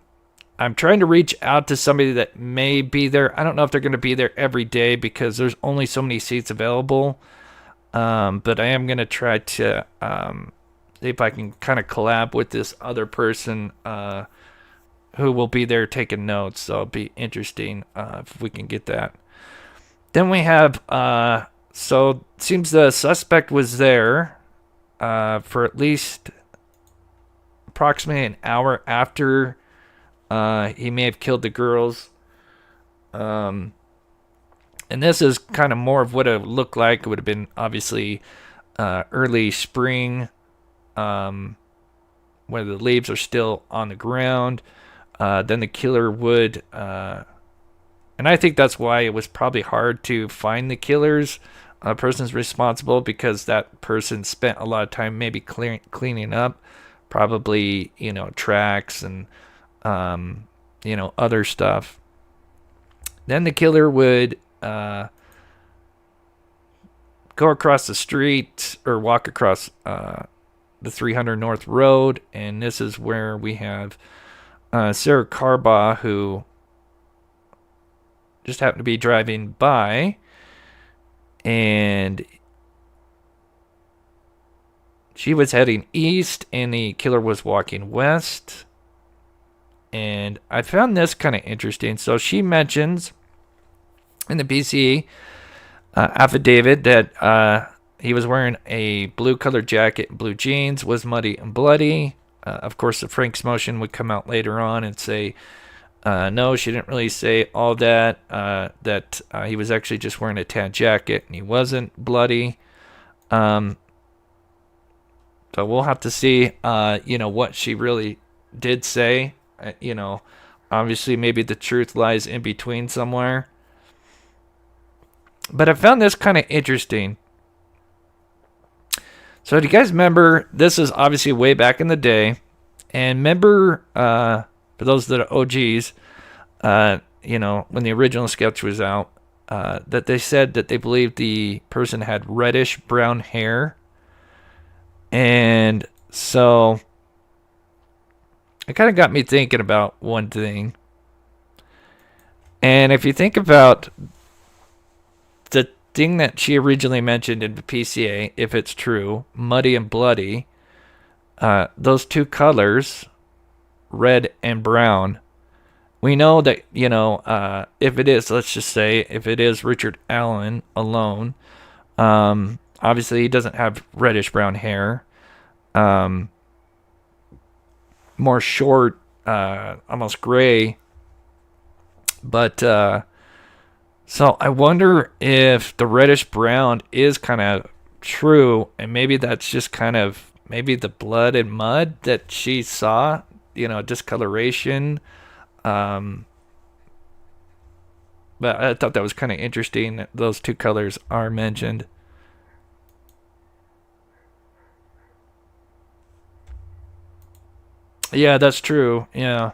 trying to reach out to somebody that may be there. I don't know if they're going to be there every day because there's only so many seats available. But I am going to try to see if I can kind of collab with this other person who will be there taking notes. So it'll be interesting if we can get that. Then we have, so it seems the suspect was there for at least approximately an hour after he may have killed the girls. And this is kind of more of what it would look like. It would have been obviously early spring, where the leaves are still on the ground. Then the killer would, and I think that's why it was probably hard to find the killers, person's responsible, because that person spent a lot of time maybe cleaning up, probably tracks and other stuff. Then the killer would go across the street or walk across the 300 North Road, and this is where we have Sarah Carbaugh, who just happened to be driving by, and she was heading east, and the killer was walking west. And I found this kind of interesting. So she mentions in the BCE affidavit that he was wearing a blue colored jacket and blue jeans, was muddy and bloody. Of course, the Frank's motion would come out later on and say, no, she didn't really say all that, that he was actually just wearing a tan jacket and he wasn't bloody. So we'll have to see, what she really did say. Obviously maybe the truth lies in between somewhere. But I found this kind of interesting. So do you guys remember, this is obviously way back in the day, and remember, for those that are OGs, you know, when the original sketch was out, that they said that they believed the person had reddish brown hair. And so it kind of got me thinking about one thing. And if you think about the thing that she originally mentioned in the PCA, if it's true, muddy and bloody, those two colors, red and brown, we know that, you know, if it is, let's just say, if it is Richard Allen alone, obviously he doesn't have reddish brown hair, more short, almost gray, but, so I wonder if the reddish brown is kind of true, and maybe that's just kind of, maybe the blood and mud that she saw, you know, discoloration. But I thought that was kind of interesting that those two colors are mentioned. Yeah, that's true. Yeah.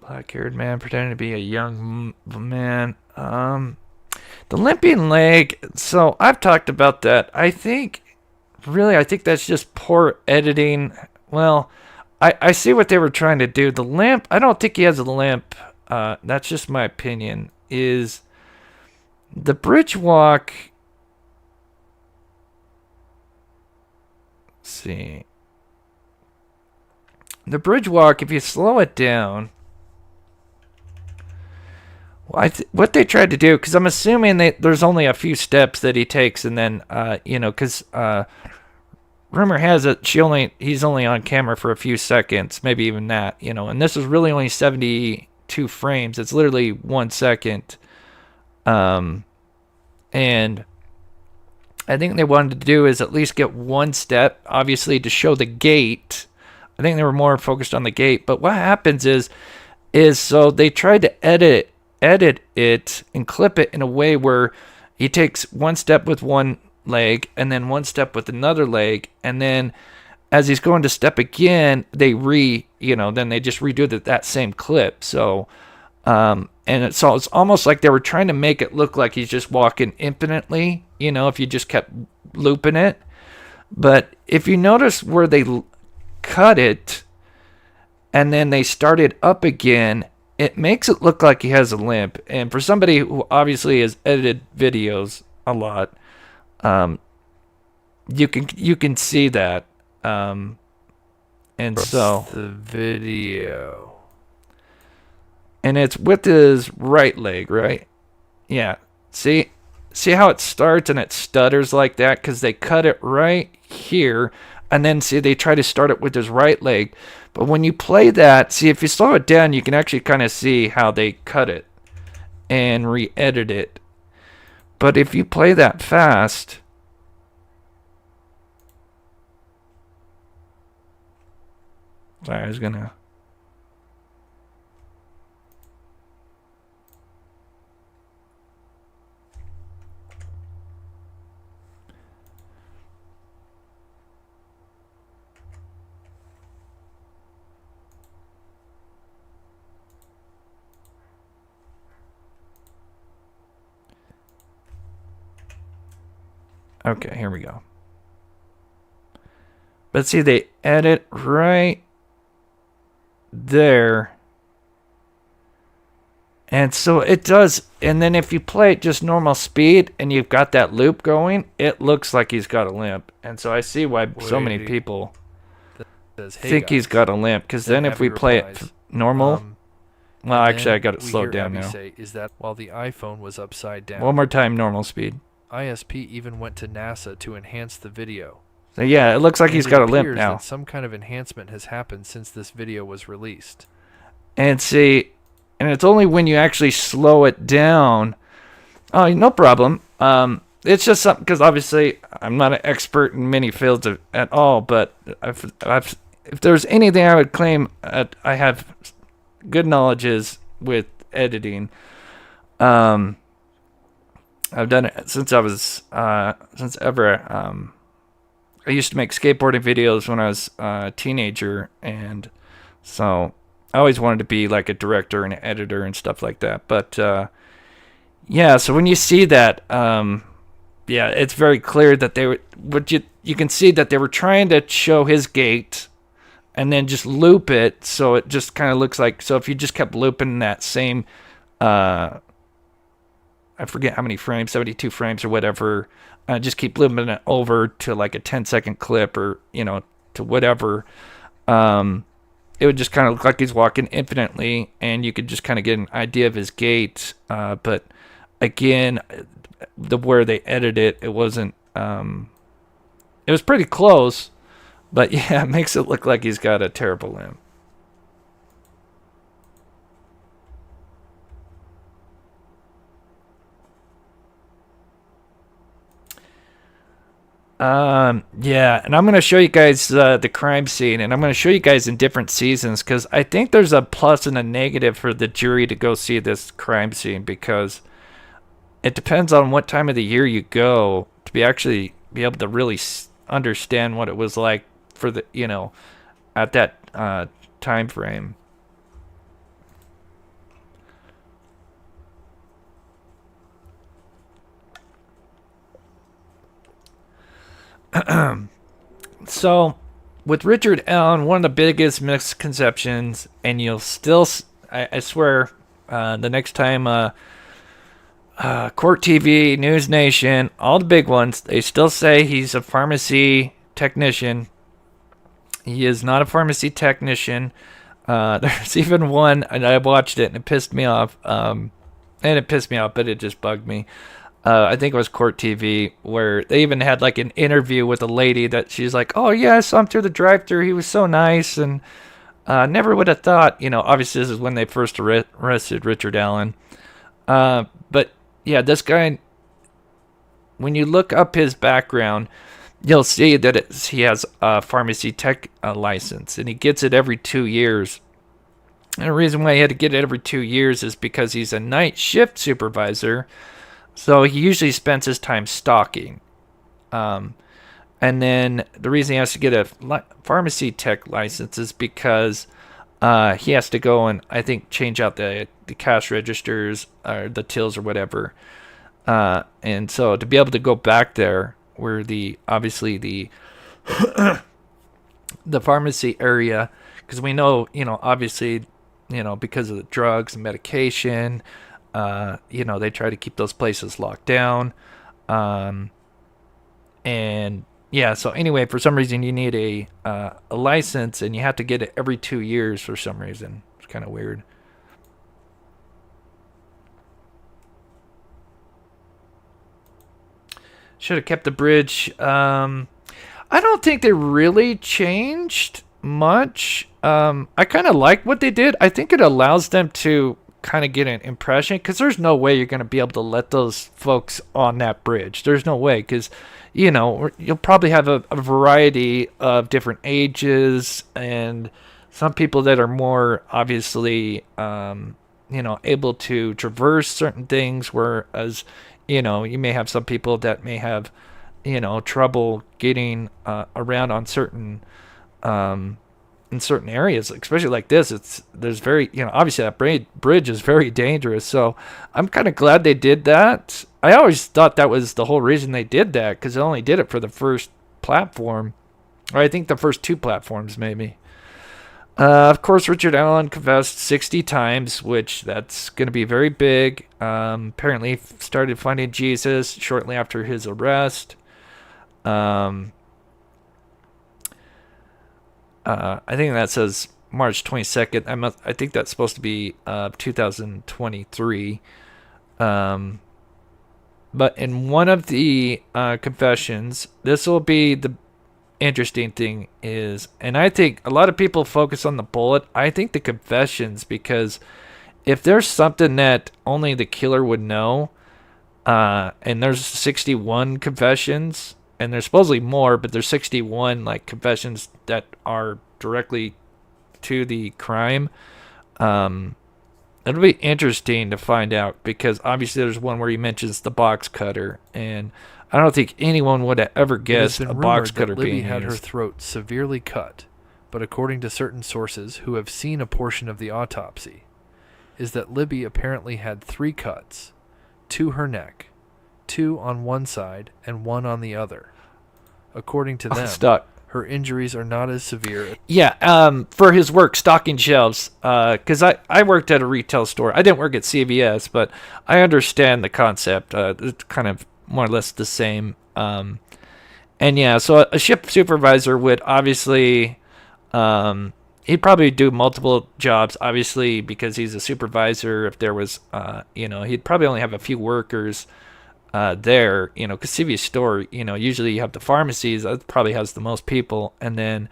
Black-haired man pretending to be a young man. The limping leg. So I've talked about that. I think that's just poor editing. Well, I see what they were trying to do. The limp, I don't think he has a limp. That's just my opinion. Is the bridge walk. Let's see. The bridge walk, if you slow it down. Well, what they tried to do, because I'm assuming there's only a few steps that he takes, and then, you know, because rumor has it he's only on camera for a few seconds, maybe even that, you know, and this is really only 72 frames. It's literally 1 second. And I think they wanted to do is at least get one step, obviously, to show the gate. I think they were more focused on the gate, but what happens is so they tried to edit it and clip it in a way where he takes one step with one leg and then one step with another leg, and then as he's going to step again, then they just redo that same clip. So it's almost like they were trying to make it look like he's just walking infinitely, you know, if you just kept looping it. But if you notice where they cut it and then they started up again, it makes it look like he has a limp. And for somebody who obviously has edited videos a lot, you can see that. And so the video, and it's with his right leg, right? Yeah. See how it starts and it stutters like that because they cut it right here, and then see they try to start it with his right leg. But when you play that, see, if you slow it down, you can actually kind of see how they cut it and re-edit it. But if you play that fast, sorry, I was gonna. Okay, here we go. But see, they edit right there. And so it does. And then if you play it just normal speed and you've got that loop going, it looks like he's got a limp. And so I see why so many people think he's got a limp. Because then if we play it normal, well, actually, I got it slowed down now. Say, is that while the iPhone was upside down? One more time, normal speed. ISP even went to NASA to enhance the video. So yeah, it looks like he's And got it a limp appears now. that some kind of enhancement has happened since this video was released. And see, and it's only when you actually slow it down. Oh, no problem. It's just something, because obviously I'm not an expert in many fields at all, but if there's anything I would claim I have good knowledge is with editing. I've done it since I was since ever. I used to make skateboarding videos when I was a teenager, and so I always wanted to be like a director and an editor and stuff like that. But yeah, so when you see that, yeah, it's very clear that they were. What you can see that they were trying to show his gait, and then just loop it so it just kind of looks like. So if you just kept looping that same, I forget how many frames, 72 frames or whatever. Just keep looping it over to like a 10-second clip, or to whatever. It would just kind of look like he's walking infinitely, and you could just kind of get an idea of his gait. But again, where they edited it wasn't. It was pretty close, but yeah, it makes it look like he's got a terrible limp. Yeah, and I'm going to show you guys the crime scene, and I'm going to show you guys in different seasons, because I think there's a plus and a negative for the jury to go see this crime scene, because it depends on what time of the year you go to be able to really understand what it was like for the, at that time frame. So, with Richard Allen, one of the biggest misconceptions, and you'll still, I swear, the next time Court TV, News Nation, all the big ones, they still say he's a pharmacy technician. He is not a pharmacy technician. There's even one, and I watched it, and it pissed me off. But it just bugged me. I think it was Court TV, where they even had like an interview with a lady that she's like, "Oh yeah, I saw him through the drive-thru. He was so nice, and never would have thought." Obviously this is when they first arrested Richard Allen. But yeah, this guy, when you look up his background, you'll see that he has a pharmacy tech license, and he gets it every 2 years. And the reason why he had to get it every 2 years is because he's a night shift supervisor. So he usually spends his time stalking. And then the reason he has to get a pharmacy tech license is because he has to go and, I think, change out the cash registers or the tills or whatever. And so to be able to go back there where obviously the pharmacy area, because we know, obviously, because of the drugs and medication, they try to keep those places locked down. And yeah, so anyway, for some reason you need a license, and you have to get it every 2 years for some reason. It's kind of weird. Should have kept the bridge. I don't think they really changed much. I kind of like what they did. I think it allows them to kind of get an impression, because there's no way you're going to be able to let those folks on that bridge. There's no way, because you'll probably have a variety of different ages, and some people that are more obviously able to traverse certain things, whereas you may have some people that may have trouble getting around on certain in certain areas, especially like this. There's very, obviously that bridge is very dangerous. So I'm kind of glad they did that. I always thought that was the whole reason they did that, because they only did it for the first platform, or I think the first 2 platforms maybe. Of course, Richard Allen confessed 60 times, which that's going to be very big. Apparently started finding Jesus shortly after his arrest. I think that says March 22nd. I think that's supposed to be 2023. But in one of the confessions, this will be interesting thing is, and I think a lot of people focus on the bullet, I think the confessions, because if there's something that only the killer would know, and there's 61 confessions, and there's supposedly more, but there's 61 like confessions that are directly to the crime. It'll be interesting to find out, because obviously there's one where he mentions the box cutter, and I don't think anyone would have ever guessed a box cutter Libby being had her used. throat severely cut, but according to certain sources who have seen a portion of the autopsy, is that Libby apparently had 3 cuts to her neck, 2 on one side and 1 on the other. According to them, Stuck. her injuries are not as severe. Yeah, for his work stocking shelves, because I worked at a retail store. I didn't work at CVS, but I understand the concept. It's kind of more or less the same. And yeah, so a shift supervisor would obviously, he'd probably do multiple jobs, obviously, because he's a supervisor. If there was, he'd probably only have a few workers there, because CVS store, usually you have the pharmacies, that probably has the most people, and then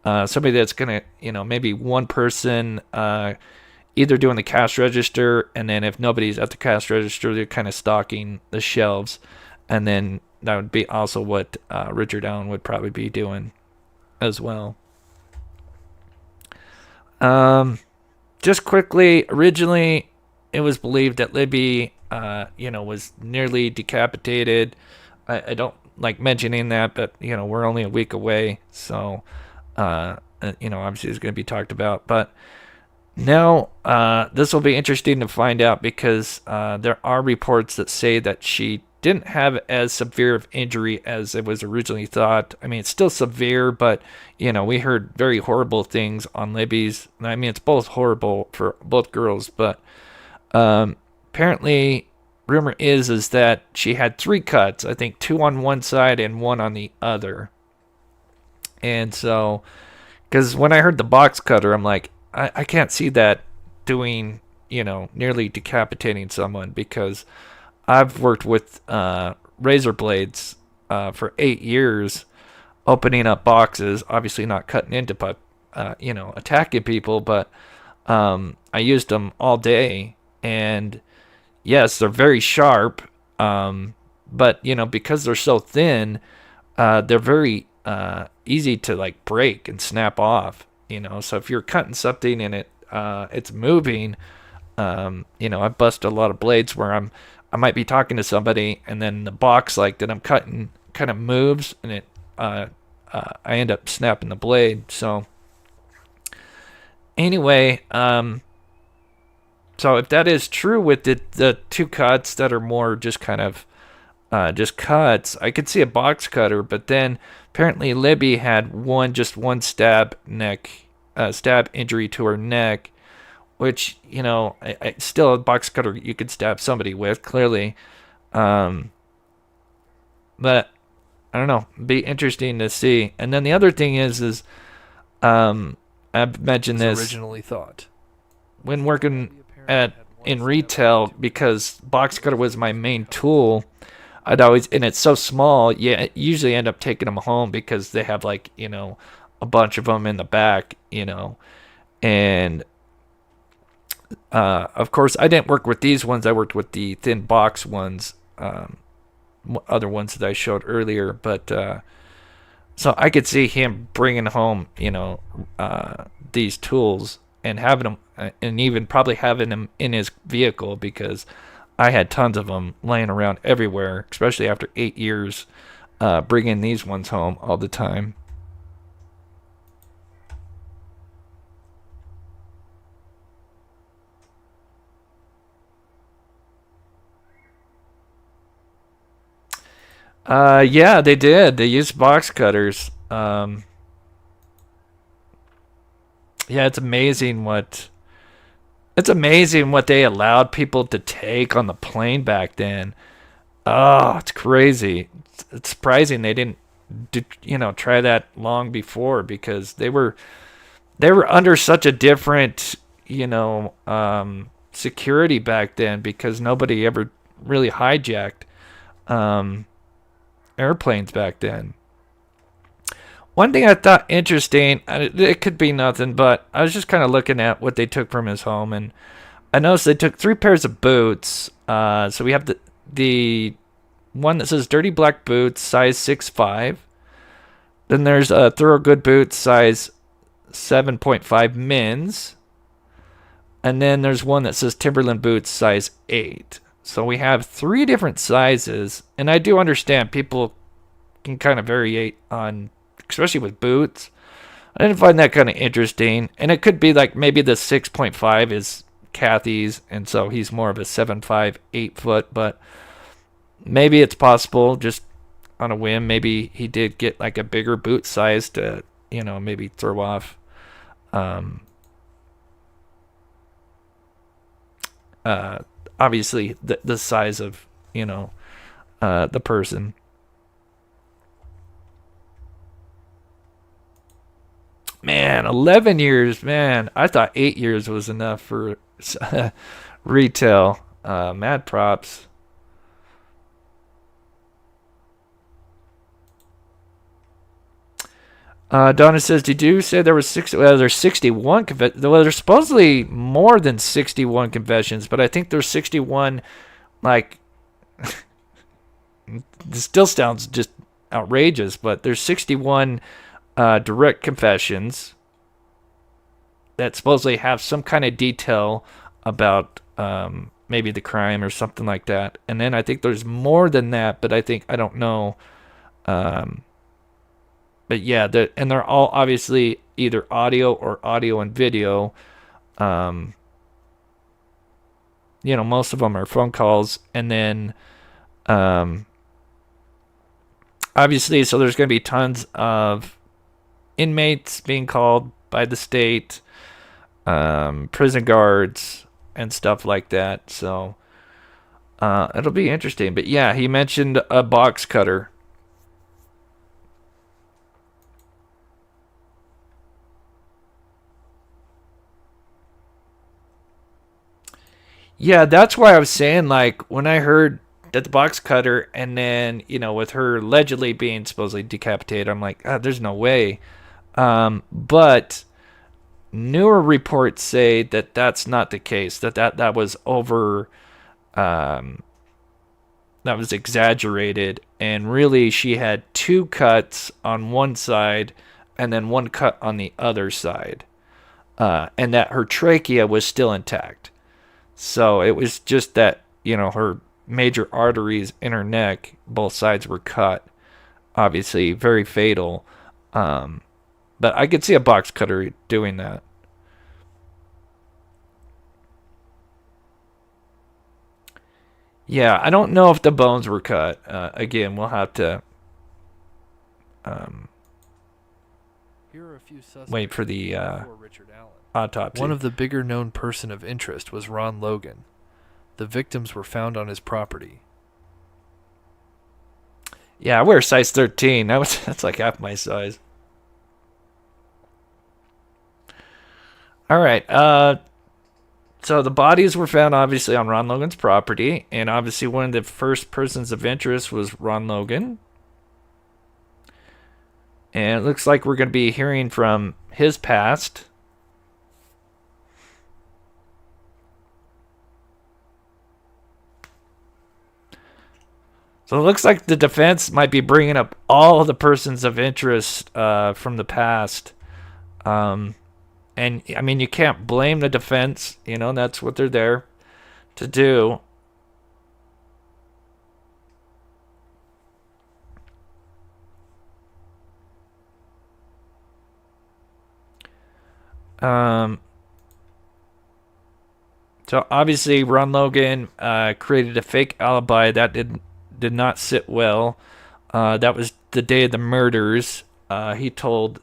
somebody that's gonna, maybe one person either doing the cash register, and then if nobody's at the cash register, they're kind of stocking the shelves, and then that would be also what Richard Allen would probably be doing as well. Just quickly, originally it was believed that Libby was nearly decapitated. I don't like mentioning that, but we're only a week away, so obviously it's going to be talked about. But now this will be interesting to find out, because there are reports that say that she didn't have as severe of injury as it was originally thought. I mean, it's still severe, but we heard very horrible things on Libby's. I mean, it's both horrible for both girls, but apparently rumor is that she had 3 cuts, I think 2 on one side and 1 on the other. And so, because when I heard the box cutter, I'm like, I can't see that doing, nearly decapitating someone, because I've worked with razor blades for 8 years, opening up boxes, obviously not cutting into, but attacking people, but I used them all day. And yes, they're very sharp, but because they're so thin, they're very easy to like break and snap off. So if you're cutting something and it's moving, I bust a lot of blades where I might be talking to somebody, and then the box like that I'm cutting kind of moves, and I end up snapping the blade. So anyway, so if that is true with the 2 cuts that are more just kind of just cuts, I could see a box cutter. But then apparently Libby had one stab injury to her neck, which I still, a box cutter you could stab somebody with, clearly. But I don't know, be interesting to see. And then the other thing is I've mentioned this Originally thought when working in retail, because box cutter was my main tool. I'd always, and it's so small, usually end up taking them home, because they have like a bunch of them in the back, and of course I didn't work with these ones. I worked with the thin box ones, other ones that I showed earlier. But so I could see him bringing home these tools and having them, and even probably having them in his vehicle, because I had tons of them laying around everywhere, especially after 8 years bringing these ones home all the time. Yeah, they did. They used box cutters. Yeah, it's amazing what they allowed people to take on the plane back then. Oh, it's crazy. It's surprising they didn't try that long before, because they were under such a different security back then, because nobody ever really hijacked airplanes back then. One thing I thought interesting, it could be nothing, but I was just kind of looking at what they took from his home, and I noticed they took 3 pairs of boots. So we have the one that says dirty black boots, size 6'5". Then there's a Thorogood boots, size 7.5 men's. And then there's one that says Timberland boots, size 8. So we have 3 different sizes, and I do understand people can kind of variate on, especially with boots. I didn't find that kind of interesting, and it could be like maybe the 6.5 is Kathy's, and so he's more of a 7'5", 8 foot, but maybe it's possible just on a whim. Maybe he did get like a bigger boot size to, maybe throw off obviously the size of, the person. Man, 11 years, man. I thought 8 years was enough for retail. Mad props. Donna says, did you say there was there's 61 confessions? Well, there's supposedly more than 61 confessions, but I think there's 61, like, this still sounds just outrageous, but there's 61 direct confessions that supposedly have some kind of detail about maybe the crime or something like that. And then I think there's more than that, but I don't know. But yeah, they're all obviously either audio or audio and video. Most of them are phone calls, and then obviously, so there's going to be tons of inmates being called by the state, prison guards, and stuff like that. So it'll be interesting. But yeah, he mentioned a box cutter. Yeah, that's why I was saying, like, when I heard that the box cutter, and then, with her allegedly being supposedly decapitated, I'm like, there's no way. But newer reports say that that's not the case, that was over, that was exaggerated, and really she had 2 cuts on one side and then 1 cut on the other side, and that her trachea was still intact. So it was just that, her major arteries in her neck, both sides were cut. Obviously, very fatal. But I could see a box cutter doing that. Yeah, I don't know if the bones were cut. Again, we'll have to wait for the autopsy. One of the bigger known person of interest was Ron Logan. The victims were found on his property. Yeah, I wear size 13. That's like half my size. All right. So the bodies were found obviously on Ron Logan's property, and obviously one of the first persons of interest was Ron Logan. And it looks like we're going to be hearing from his past. So it looks like the defense might be bringing up all the persons of interest from the past. And, I mean, you can't blame the defense. That's what they're there to do. So obviously Ron Logan created a fake alibi that did not sit well. That was the day of the murders. He told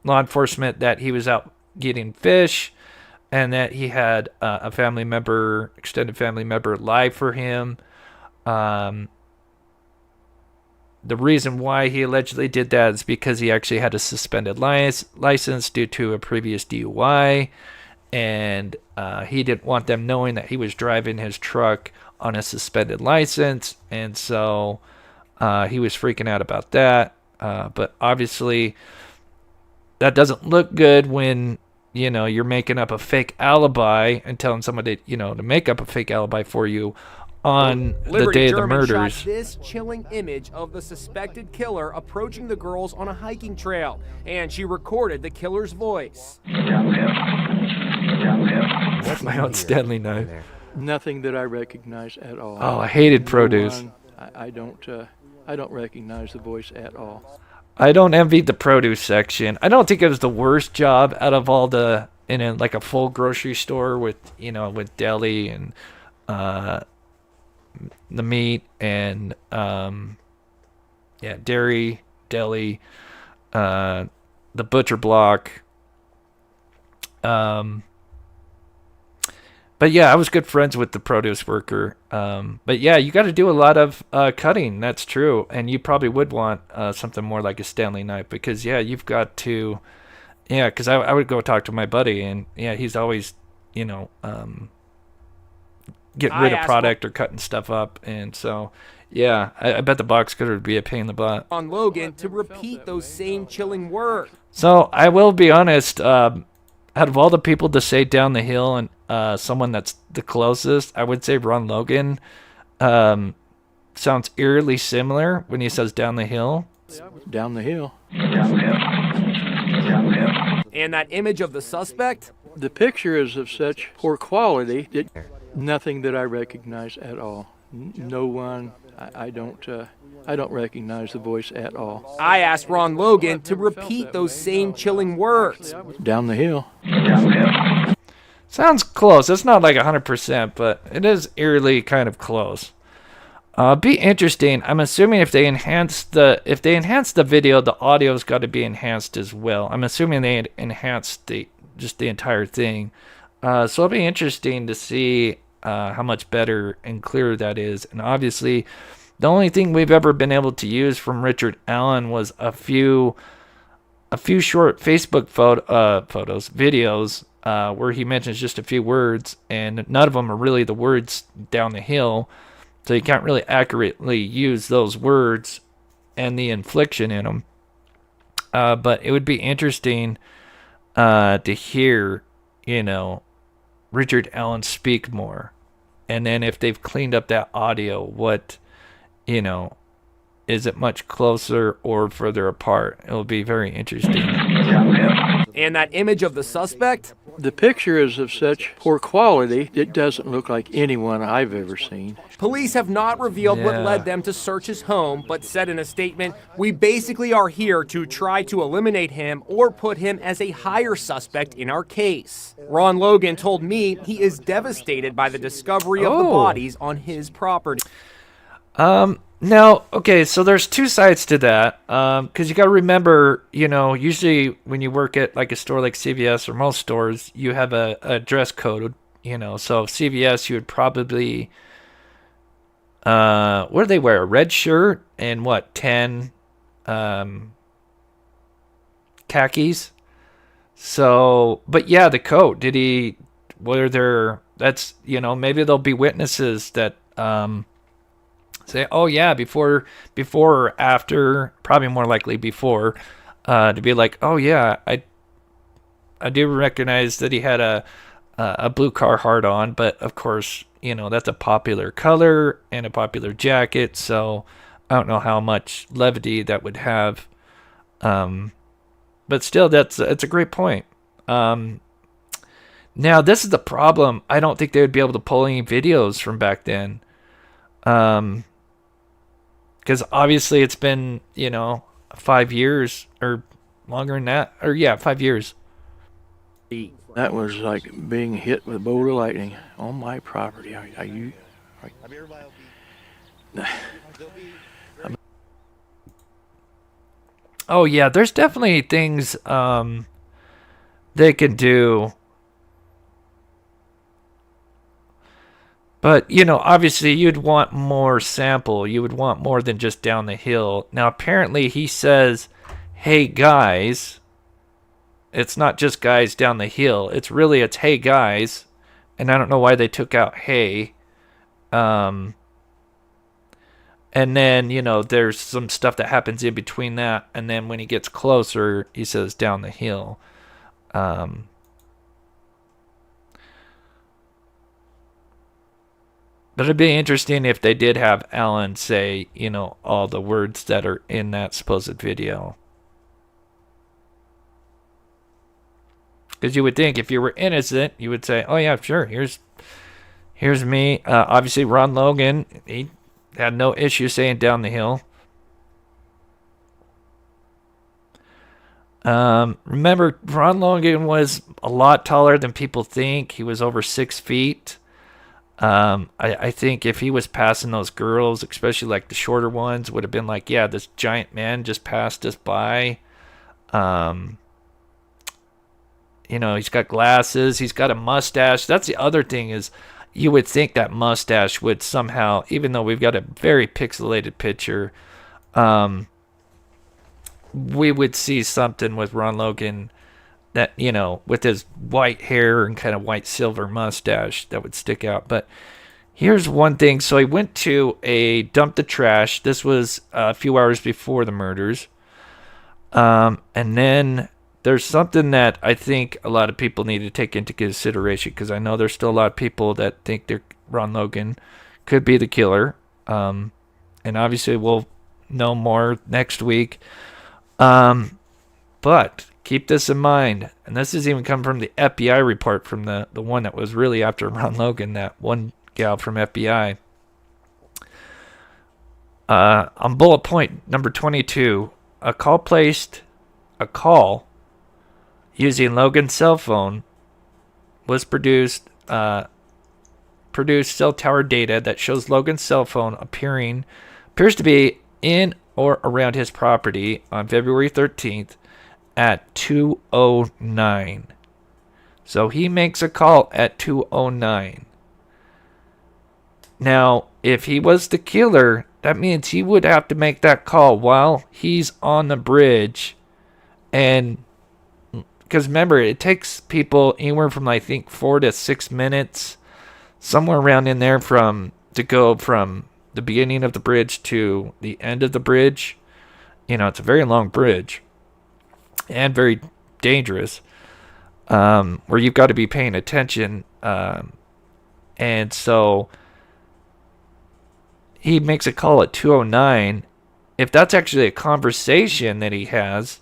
law enforcement that he was out getting fish, and that he had a family member, extended family member, lie for him. The reason why he allegedly did that is because he actually had a suspended license due to a previous DUI, and he didn't want them knowing that he was driving his truck on a suspended license, and so He was freaking out about that. But obviously, that doesn't look good when, you're making up a fake alibi and telling somebody, to make up a fake alibi for you on the day of the murders. Shot this chilling image of the suspected killer approaching the girls on a hiking trail, and she recorded the killer's voice. That's my own Stanley knife. Nothing that I recognize at all. Oh, I hated produce. I don't recognize the voice at all. I don't envy the produce section. I don't think it was the worst job out of all in like a full grocery store with, with deli and the meat and dairy, deli, the butcher block. But yeah, I was good friends with the produce worker. But yeah, you got to do a lot of cutting. That's true. And you probably would want something more like a Stanley knife because, yeah, you've got to, because I would go talk to my buddy and, he's always, getting rid of product or cutting stuff up. And so, yeah, I bet the box cutter would be a pain in the butt. On Logan to repeat those same chilling words. So I will be honest, out of all the people to say down the hill and someone that's the closest, I would say Ron Logan sounds eerily similar when he says down the hill. Down the hill. And that image of the suspect? The picture is of such poor quality that nothing that I recognize at all. No one. I don't recognize the voice at all. I asked Ron Logan to repeat those same chilling words. Down the hill. Sounds close. It's not like 100%, but it is eerily kind of close. Be interesting. I'm assuming if they enhance the video, the audio's got to be enhanced as well. I'm assuming they enhanced the entire thing. So it'll be interesting to see how much better and clearer that is. And obviously, the only thing we've ever been able to use from Richard Allen was a few short Facebook videos where he mentions just a few words, and none of them are really the words down the hill, so you can't really accurately use those words and the inflection in them. But it would be interesting to hear, Richard Allen speak more, and then if they've cleaned up that audio, what, is it much closer or further apart? It'll be very interesting. And that image of the suspect? The picture is of such poor quality, it doesn't look like anyone I've ever seen. Police have not revealed what led them to search his home, but said in a statement, "We basically are here to try to eliminate him or put him as a higher suspect in our case." Ron Logan told me he is devastated by the discovery of the bodies on his property. Now, okay, so there's two sides to that, because you got to remember, usually when you work at like a store like CVS or most stores, you have a dress code, so CVS, you would probably, what do they wear? A red shirt and 10 khakis? So, but yeah, the coat, maybe there'll be witnesses that, say, oh yeah, before or after, probably more likely before, to be like, oh yeah, I do recognize that he had a blue Carhartt on, but of course, that's a popular color and a popular jacket, so I don't know how much levity that would have. But still, it's a great point. Now, this is the problem. I don't think they would be able to pull any videos from back then. Because obviously it's been, 5 years or longer than that. Or, 5 years. That was like being hit with a bolt of lightning on my property. Are you? Oh, yeah, there's definitely things they can do. But, obviously you'd want more sample. You would want more than just down the hill. Now, apparently he says, hey, guys. It's not just guys down the hill. It's hey, guys. And I don't know why they took out hey. And then, you know, there's some stuff that happens in between that. And then when he gets closer, he says down the hill. But it'd be interesting if they did have Alan say, you know, all the words that are in that supposed video. Because you would think if you were innocent, you would say, oh, yeah, sure, here's me. Obviously, Ron Logan, he had no issue saying down the hill. Remember, Ron Logan was a lot taller than people think. He was over 6 feet. I think if he was passing those girls, especially like the shorter ones, would have been like, yeah, this giant man just passed us by. You know, he's got glasses. He's got a mustache. That's the other thing is, you would think that mustache would somehow, even though we've got a very pixelated picture, we would see something with Ron Logan that, you know, with his white hair and kind of white silver mustache that would stick out. But here's one thing. So he went to a dump the trash. This was a few hours before the murders. And then there's something that I think a lot of people need to take into consideration, because I know there's still a lot of people that think that Ron Logan could be the killer. And obviously we'll know more next week. But keep this in mind, and this is even coming from the FBI report from the one that was really after Ron Logan, that one gal from FBI. On bullet point number 22, a call using Logan's cell phone was produced cell tower data that shows Logan's cell phone appears to be in or around his property on February 13th at 2:09. So he makes a call at 2:09. Now, if he was the killer, that means he would have to make that call while he's on the bridge. And because remember, it takes people anywhere from, I think, 4 to 6 minutes, somewhere around in there, to go from the beginning of the bridge to the end of the bridge. You know, it's a very long bridge and very dangerous, where you've got to be paying attention. And so he makes a call at 2:09. If that's actually a conversation that he has,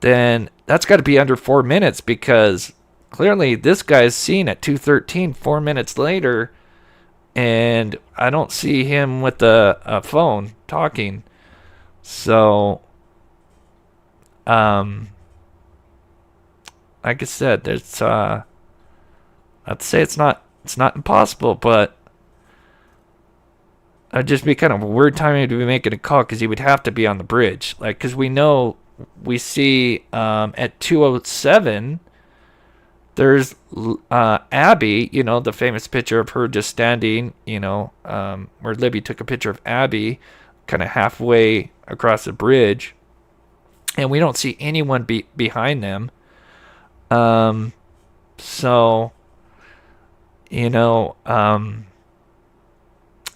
then that's got to be under 4 minutes, because clearly this guy's seen at 2:13, 4 minutes later, and I don't see him with a phone talking. So, like I said, there's I'd say it's not impossible, but it'd just be kind of a weird timing to be making a call, because he would have to be on the bridge, like, because we see at 2:07 there's Abby, you know, the famous picture of her just standing, you know, where Libby took a picture of Abby kind of halfway across the bridge, and we don't see anyone behind them. So, you know, I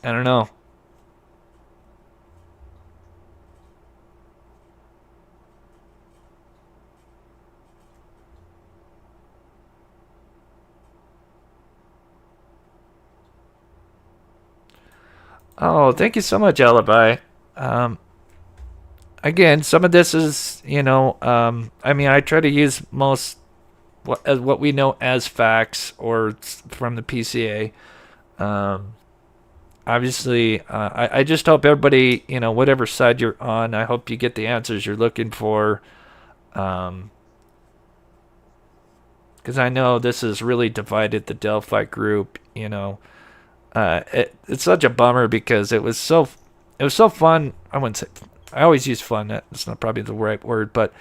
don't know. Oh, thank you so much, Alibi. Again, some of this is, you know, I mean, I try to use what we know as facts or from the PCA. Obviously, I just hope everybody, you know, whatever side you're on, I hope you get the answers you're looking for. Because I know this has really divided the Delphi group, you know. It's such a bummer, because it was so fun. I wouldn't say, I always use fun. That's not probably the right word, but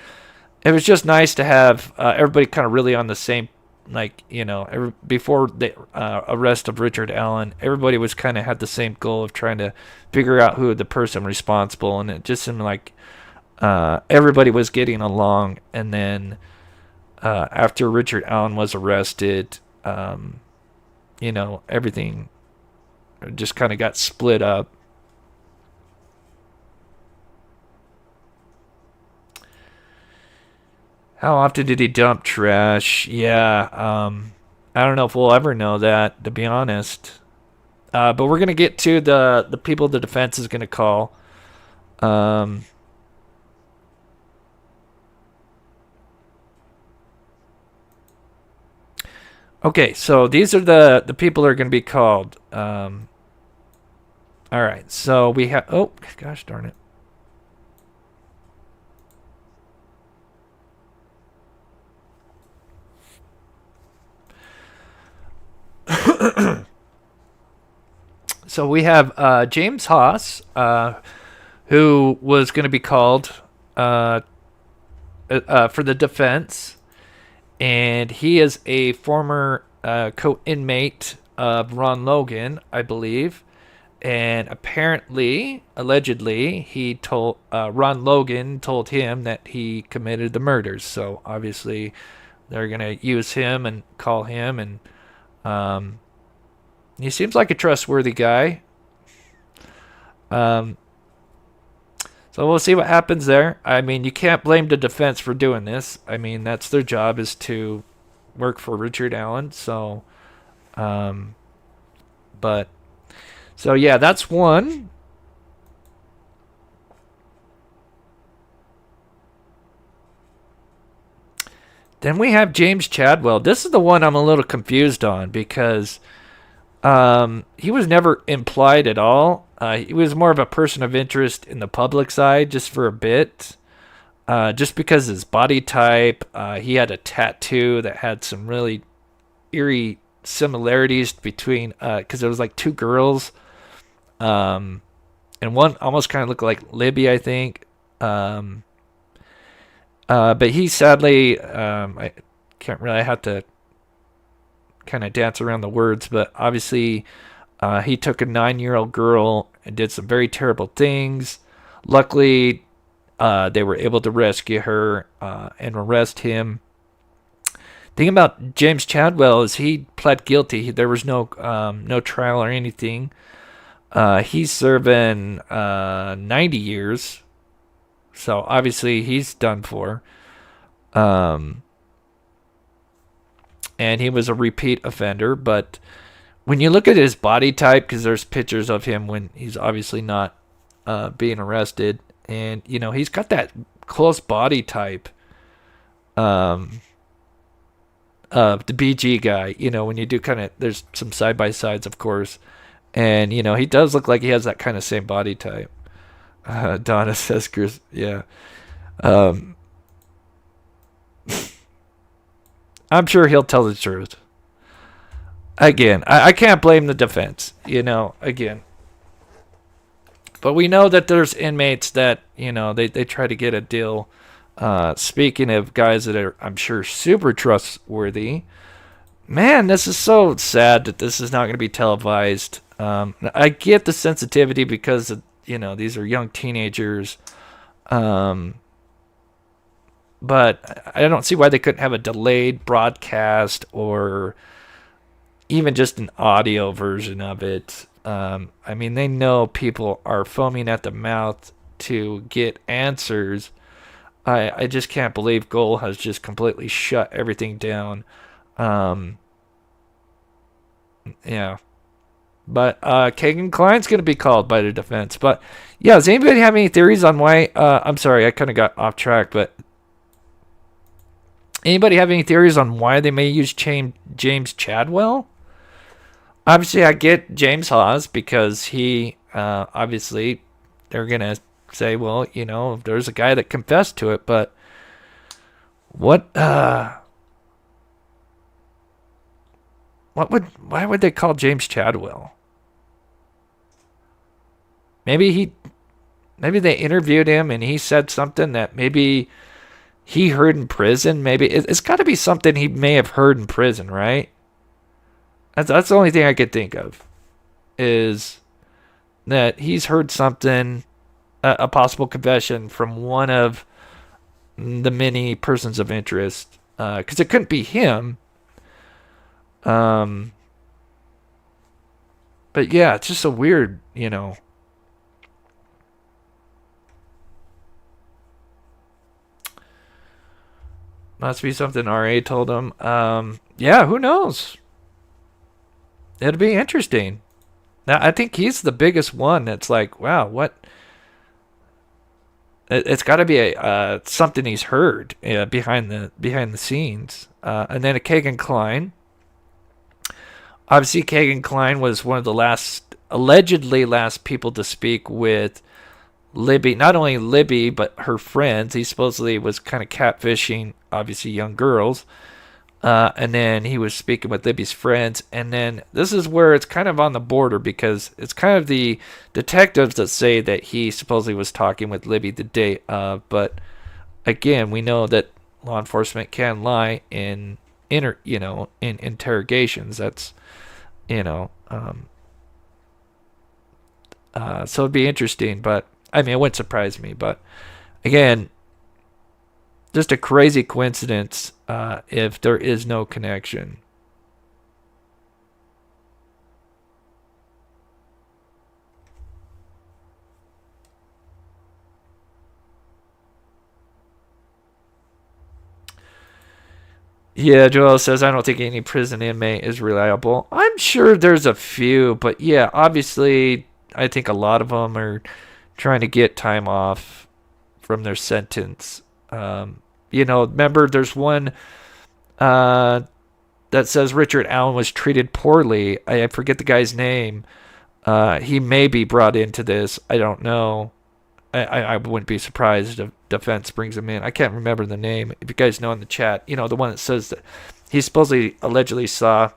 it was just nice to have everybody kind of really on the same, like, you know, before the arrest of Richard Allen, everybody was kind of had the same goal of trying to figure out who the person responsible, and it just seemed like everybody was getting along. And then after Richard Allen was arrested, you know, everything just kind of got split up. How often did he dump trash? Yeah, I don't know if we'll ever know that, to be honest. But we're gonna get to the people the defense is gonna call. Okay, so these are the people that are gonna be called. All right, so we have. Oh, gosh darn it. So we have James Haas, who was going to be called for the defense, and he is a former co-inmate of Ron Logan, I believe, and apparently, allegedly, he told Ron Logan told him that he committed the murders. So obviously, they're going to use him and call him, and he seems like a trustworthy guy. So we'll see what happens there. I mean, you can't blame the defense for doing this. I mean, that's their job, is to work for Richard Allen. So, but, so yeah, that's one. Then we have James Chadwell. This is the one I'm a little confused on, because he was never implied at all. He was more of a person of interest in the public side just for a bit. Just because his body type, he had a tattoo that had some really eerie similarities between, because there was like two girls, and one almost kind of looked like Libby, I think. But he sadly, I can't really, I have to kind of dance around the words, but obviously he took a 9-year-old girl and did some very terrible things. Luckily, they were able to rescue her and arrest him. The thing about James Chadwell is he pled guilty. There was no trial or anything. He's serving 90 years, so obviously he's done for. And he was a repeat offender, but when you look at his body type, because there's pictures of him when he's obviously not being arrested, and he's got that close body type of the BG guy. When you do kind of, there's some side by sides, of course, and he does look like he has that kind of same body type. Donna says, Chris, yeah. I'm sure he'll tell the truth. Again, I can't blame the defense, again. But we know that there's inmates that, they try to get a deal. Speaking of guys that are, I'm sure, super trustworthy, man, this is so sad that this is not going to be televised. I get the sensitivity because, these are young teenagers. But I don't see why they couldn't have a delayed broadcast or even just an audio version of it. I mean, they know people are foaming at the mouth to get answers. I just can't believe Goal has just completely shut everything down. Yeah. But Kagan Klein's going to be called by the defense. But, yeah, does anybody have any theories on why... I'm sorry, I kind of got off track, but... Anybody have any theories on why they may use James Chadwell? Obviously, I get James Hawes because he, obviously, they're going to say, well, there's a guy that confessed to it, but why would they call James Chadwell? Maybe they interviewed him and he said something that maybe he heard in prison. Maybe it's got to be something he may have heard in prison, right? That's the only thing I could think of, is that he's heard something, a possible confession from one of the many persons of interest, because it couldn't be him. But yeah, it's just a weird, Must be something RA told him. Yeah, who knows? It'll be interesting. Now, I think he's the biggest one that's like, wow, what? It's got to be something he's heard behind the scenes. And then a Kagan Klein. Obviously, Kagan Klein was one of the allegedly last people to speak with Libby. Not only Libby, but her friends. He supposedly was kind of catfishing, obviously, young girls. And then he was speaking with Libby's friends. And then this is where it's kind of on the border, because it's kind of the detectives that say that he supposedly was talking with Libby the day of. But again, we know that law enforcement can lie in interrogations. That's, so it'd be interesting. But I mean, it wouldn't surprise me. But again, just a crazy coincidence if there is no connection. Yeah, Joel says, I don't think any prison inmate is reliable. I'm sure there's a few, but yeah, obviously, I think a lot of them are trying to get time off from their sentence. Remember, there's one that says Richard Allen was treated poorly. I forget the guy's name. He may be brought into this. I don't know. I wouldn't be surprised if defense brings him in. I can't remember the name. If you guys know in the chat, the one that says that he supposedly allegedly saw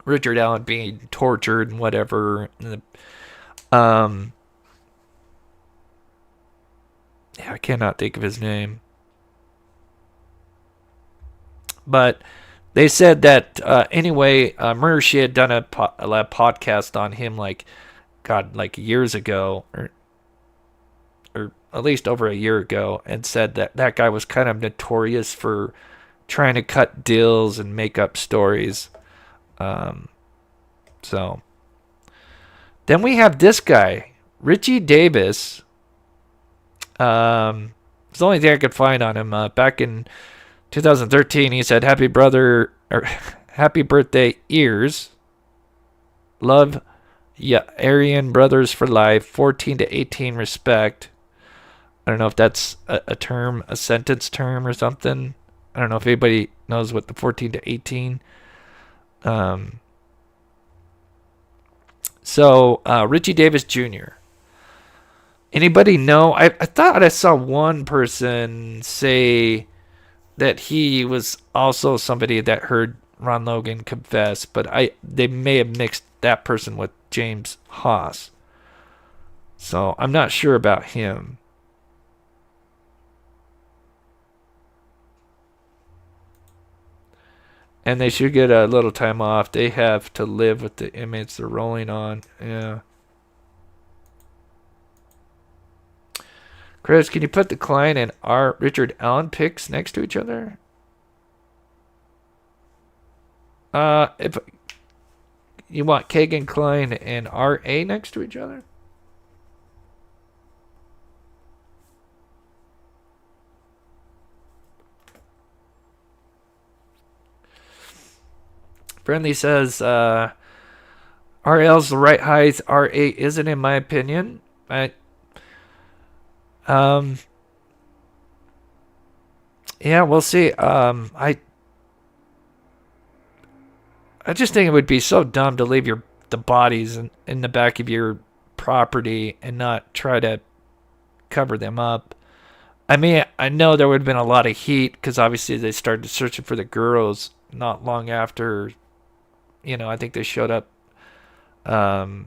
Richard Allen being tortured and whatever. Yeah, I cannot think of his name. But they said that anyway, Murder She had done a podcast on him like years ago, or at least over a year ago, and said that guy was kind of notorious for trying to cut deals and make up stories. So then we have this guy, Richie Davis. It's the only thing I could find on him. Back in 2013, he said, "Happy birthday, ears. Love, yeah, Aryan brothers for life. 14 to 18, respect." I don't know if that's a term, a sentence term or something. I don't know if anybody knows what the 14 to 18. So Richie Davis Jr. Anybody know? I thought I saw one person say that he was also somebody that heard Ron Logan confess, but they may have mixed that person with James Haas. So I'm not sure about him. And they should get a little time off. They have to live with the inmates they're rolling on. Yeah. Chris, can you put the Klein and our Richard Allen pics next to each other? If you want Kagan Klein and R.A. next to each other? Friendly says, RL's the right height. RA isn't, in my opinion. Yeah, we'll see. I just think it would be so dumb to leave the bodies in the back of your property and not try to cover them up. I mean, I know there would have been a lot of heat because obviously they started searching for the girls not long after. I think they showed up, kind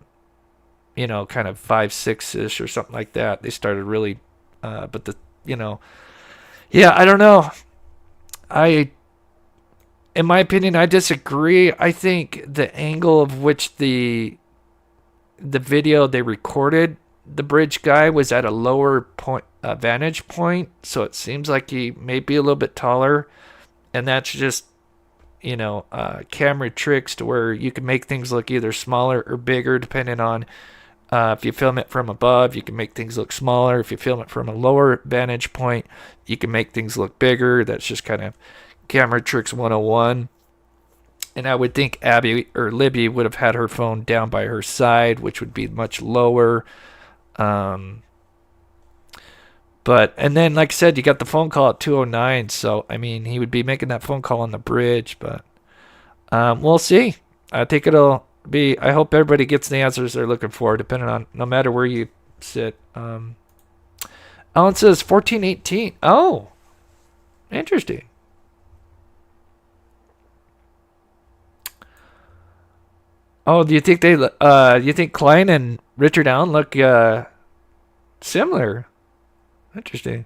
of 5, 6-ish or something like that. They started really, but yeah, I don't know. In my opinion, I disagree. I think the angle of which the video they recorded the bridge guy was at a lower point, vantage point, so it seems like he may be a little bit taller, and that's just camera tricks to where you can make things look either smaller or bigger depending on If you film it from above, you can make things look smaller. If you film it from a lower vantage point, you can make things look bigger. That's just kind of camera tricks 101. And I would think Abby or Libby would have had her phone down by her side, which would be much lower. And then, like I said, you got the phone call at 2:09. So, I mean, he would be making that phone call on the bridge. But we'll see. I think it'll be, I hope everybody gets the answers they're looking for, depending on, no matter where you sit. Oh, it says 1418. Oh, interesting. Oh, do you think you think Klein and Richard Allen look similar? Interesting.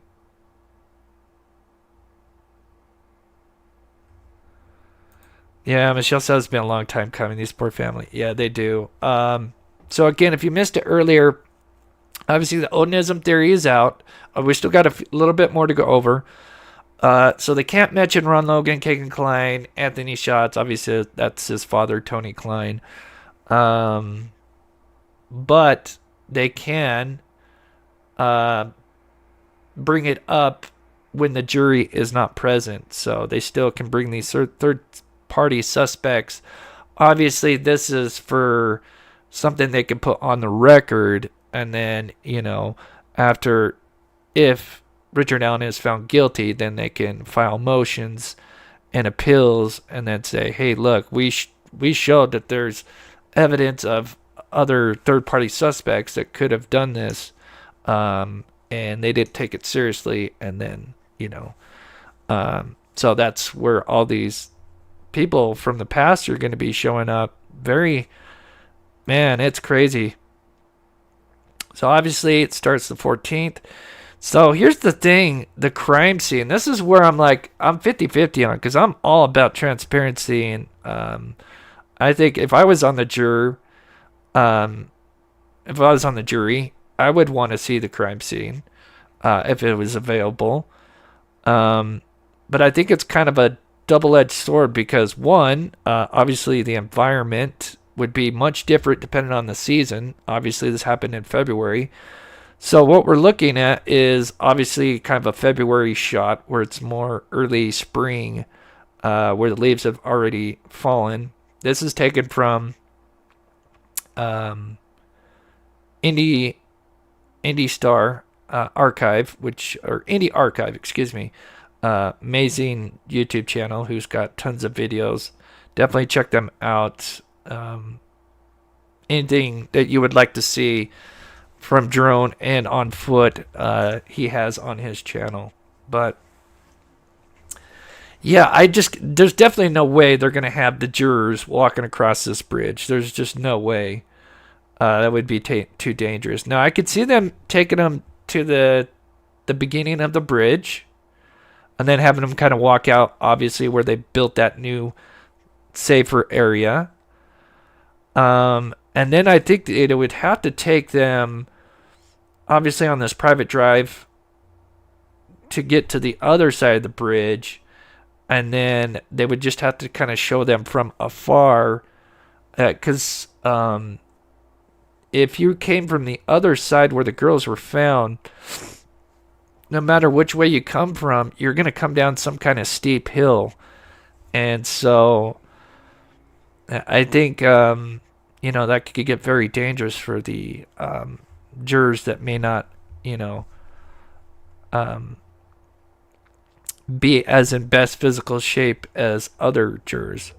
Yeah, Michelle says it's been a long time coming. These poor family. Yeah, they do. So again, if you missed it earlier, obviously the Odinism theory is out. We still got a little bit more to go over. So they can't mention Ron Logan, Kagan Klein, Anthony Schatz. Obviously, that's his father, Tony Klein. But they can bring it up when the jury is not present. So they still can bring these third-party suspects. Obviously, this is for something they can put on the record. And then, after, if Richard Allen is found guilty, then they can file motions and appeals and then say, hey, look, we showed that there's evidence of other third-party suspects that could have done this, and they didn't take it seriously. And then, so that's where all these people from the past are going to be showing up. It's crazy. So obviously it starts the 14th. So here's the thing, the crime scene. This is where I'm 50-50 on, because I'm all about transparency. And I think if I was on the jury, I would want to see the crime scene if it was available. But I think it's kind of a double-edged sword because, one, obviously the environment would be much different depending on the season. Obviously, this happened in February. So what we're looking at is obviously kind of a February shot where it's more early spring, where the leaves have already fallen. This is taken from Indie Star Archive, Indie Archive, excuse me. Amazing YouTube channel who's got tons of videos. Definitely check them out. Anything that you would like to see from drone and on foot, he has on his channel. But yeah, there's definitely no way they're going to have the jurors walking across this bridge. There's just no way. That would be too dangerous. Now, I could see them taking them to the beginning of the bridge and then having them kind of walk out, obviously, where they built that new safer area. And then I think it would have to take them, obviously, on this private drive to get to the other side of the bridge. And then they would just have to kind of show them from afar. Because if you came from the other side where the girls were found, no matter which way you come from, you're going to come down some kind of steep hill. And so I think, that could get very dangerous for the jurors that may not, be as in best physical shape as other jurors.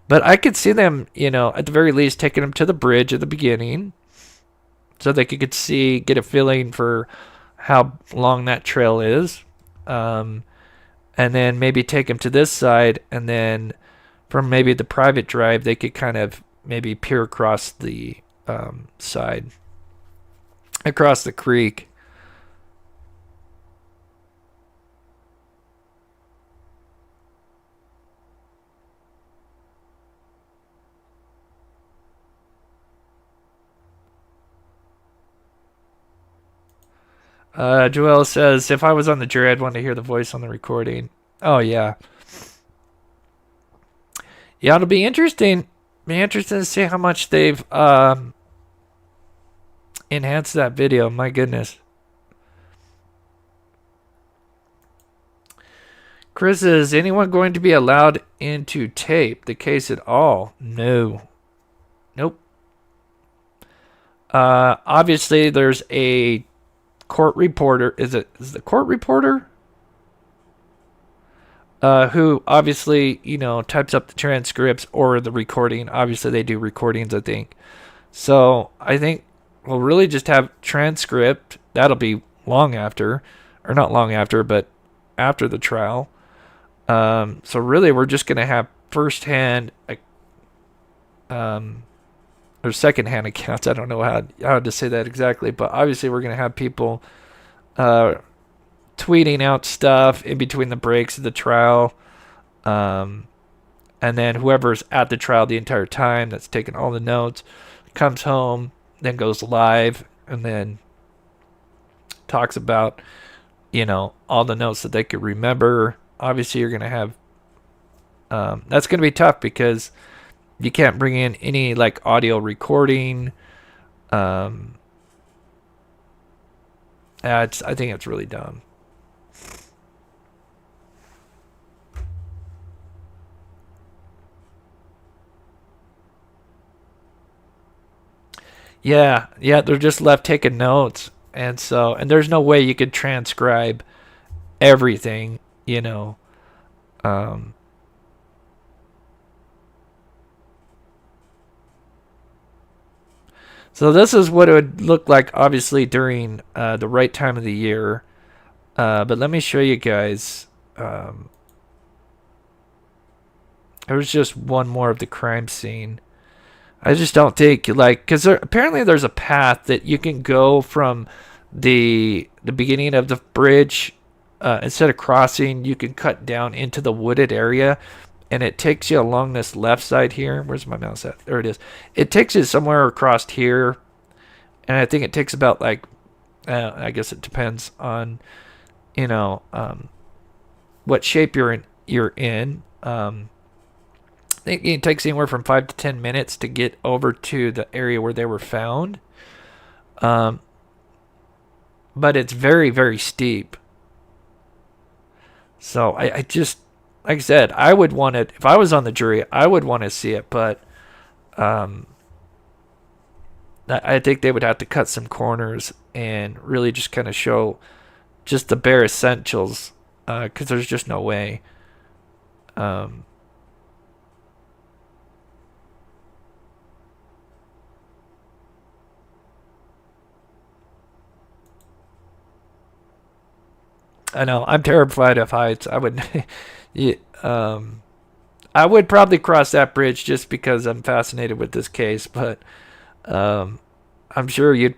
But I could see them, at the very least, taking them to the bridge at the beginning so they could get a feeling for how long that trail is. And then maybe take them to this side, and then from maybe the private drive, they could kind of maybe peer across the side, across the creek. Joel says, if I was on the jury, I'd want to hear the voice on the recording. Oh, yeah. Yeah, it'll be interesting. Be interesting to see how much they've enhance that video. My goodness. Chris, is anyone going to be allowed into tape the case at all? No. Nope. Obviously, there's a court reporter. Is the court reporter? Who obviously, types up the transcripts or the recording. Obviously, they do recordings, I think. So I think we'll really just have transcript. That'll be long after, or not long after, but after the trial. So really, we're just going to have firsthand, or secondhand accounts. I don't know how to say that exactly, but obviously we're going to have people tweeting out stuff in between the breaks of the trial. And then whoever's at the trial the entire time that's taking all the notes comes home, then goes live, and then talks about, all the notes that they could remember. Obviously, you're going to have... that's going to be tough because you can't bring in any, audio recording. I think it's really dumb. Yeah, they're just left taking notes. And there's no way you could transcribe everything, So this is what it would look like, obviously, during the right time of the year. But let me show you guys. There's just one more of the crime scene. I just don't think, because apparently there's a path that you can go from the beginning of the bridge. Instead of crossing, you can cut down into the wooded area, and it takes you along this left side here. Where's my mouse at? There it is. It takes you somewhere across here, and I think it takes about I guess it depends on, what shape you're in. I think it takes anywhere from 5 to 10 minutes to get over to the area where they were found. But it's very, very steep. So I just, like I said, I would want it, if I was on the jury, I would want to see it, but I think they would have to cut some corners and really just kind of show just the bare essentials, because there's just no way. I know, I'm terrified of heights. I would, I would probably cross that bridge just because I'm fascinated with this case, but I'm sure I'd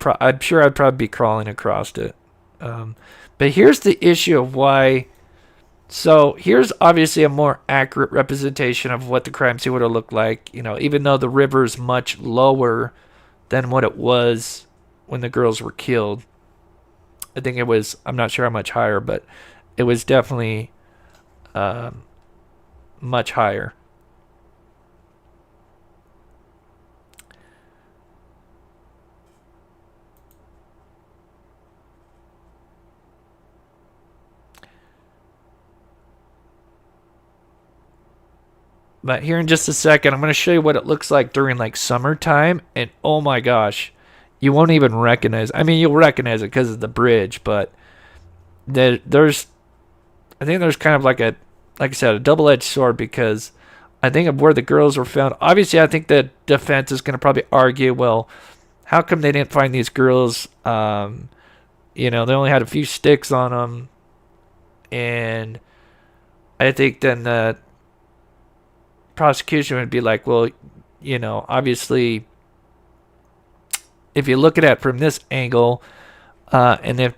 probably be crawling across it. But here's the issue of why. So here's obviously a more accurate representation of what the crime scene would have looked like. Even though the river is much lower than what it was when the girls were killed. I think it was, I'm not sure how much higher, but it was definitely much higher. But here in just a second, I'm going to show you what it looks like during summertime, and oh my gosh. You won't even recognize. I mean, you'll recognize it because of the bridge, but I think there's kind of like I said, a double-edged sword, because I think of where the girls were found. Obviously, I think the defense is going to probably argue, well, how come they didn't find these girls? They only had a few sticks on them, and I think then the prosecution would be like, well, obviously, if you look at it from this angle, and if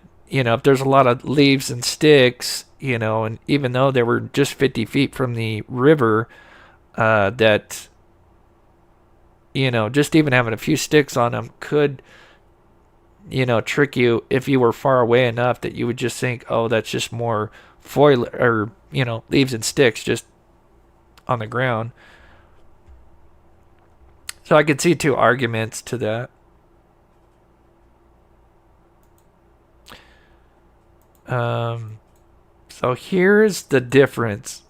there's a lot of leaves and sticks, and even though they were just 50 feet from the river, that, just even having a few sticks on them could, trick you if you were far away enough that you would just think, oh, that's just more foil or, leaves and sticks just on the ground. So I could see two arguments to that. So here's the difference.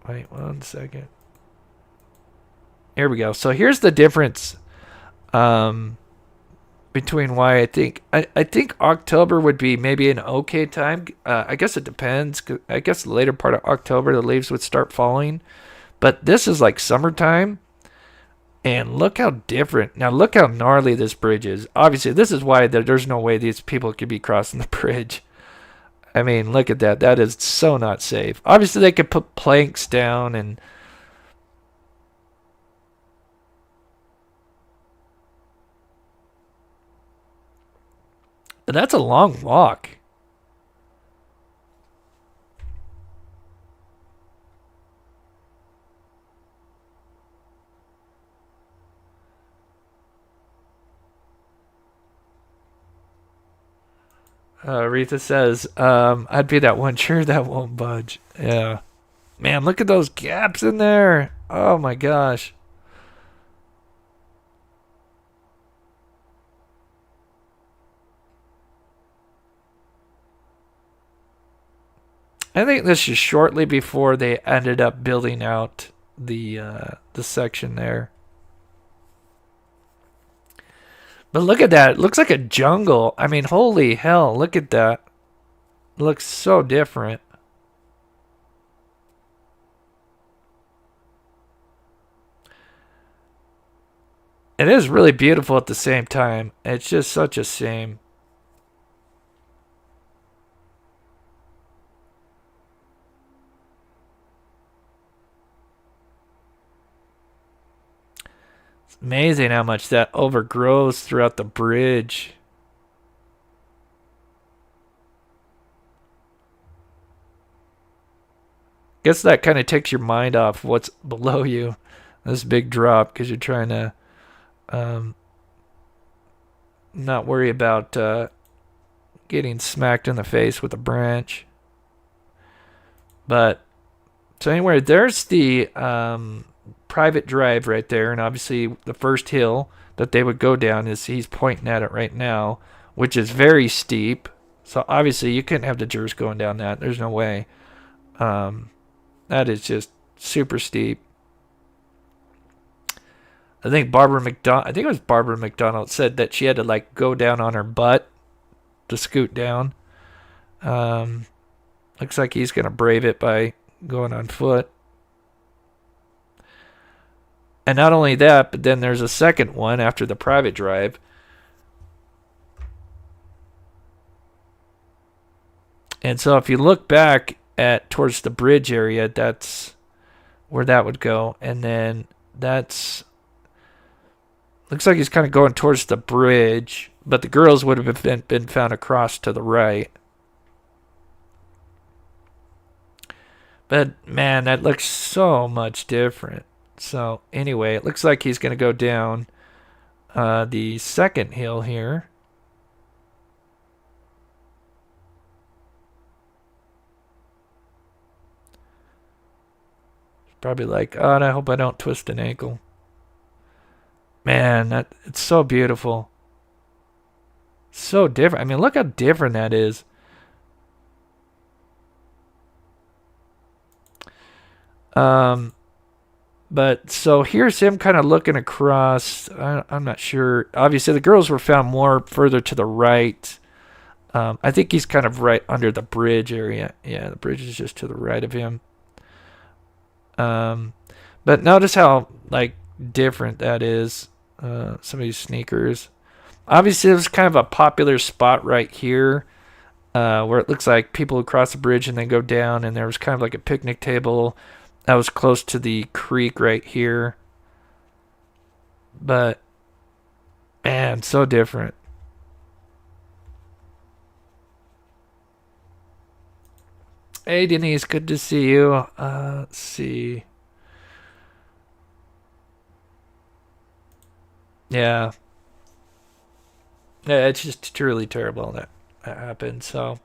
Wait 1 second. Here we go. So here's the difference between why I think October would be maybe an okay time. I guess it depends. I guess the later part of October the leaves would start falling. But this is like summertime. And look how different. Now look how gnarly this bridge is. Obviously, this is why there's no way these people could be crossing the bridge. I mean, look at that. That is so not safe. Obviously, they could put planks down and... But that's a long walk. Retha says, I'd be that one chair that won't budge. Yeah. Man, look at those gaps in there. Oh my gosh. I think this is shortly before they ended up building out the section there. But look at that. It looks like a jungle. I mean, holy hell. Look at that. It looks so different. It is really beautiful at the same time. It's just such a shame. It's amazing how much that overgrows throughout the bridge. Guess that kind of takes your mind off what's below you. This big drop because you're trying to not worry about getting smacked in the face with a branch. But so anyway, there's the private drive right there, and obviously the first hill that they would go down is he's pointing at it right now, which is very steep. So obviously you couldn't have the jurors going down that. There's no way. That is just super steep. I think it was Barbara McDonald said that she had to like go down on her butt to scoot down. Looks like he's gonna brave it by going on foot. And not only that, but then there's a second one after the private drive. And so if you look back at towards the bridge area, that's where that would go. And then that's looks like he's kind of going towards the bridge, but the girls would have been found across to the right. But man, that looks so much different. So anyway, it looks like he's going to go down the second hill here. Probably like, oh, and I hope I don't twist an ankle. Man, it's so beautiful. So different. I mean, look how different that is. But so here's him kind of looking across. I'm not sure. Obviously, the girls were found more further to the right. I think he's kind of right under the bridge area. Yeah, the bridge is just to the right of him. But notice how like different that is. Some of these sneakers. Obviously, it was kind of a popular spot right here, where it looks like people would cross the bridge and then go down, and there was kind of like a picnic table that was close to the creek right here. But man, so different. Hey Denise, good to see you. Let's see. Yeah. Yeah, it's just truly terrible that happened. So,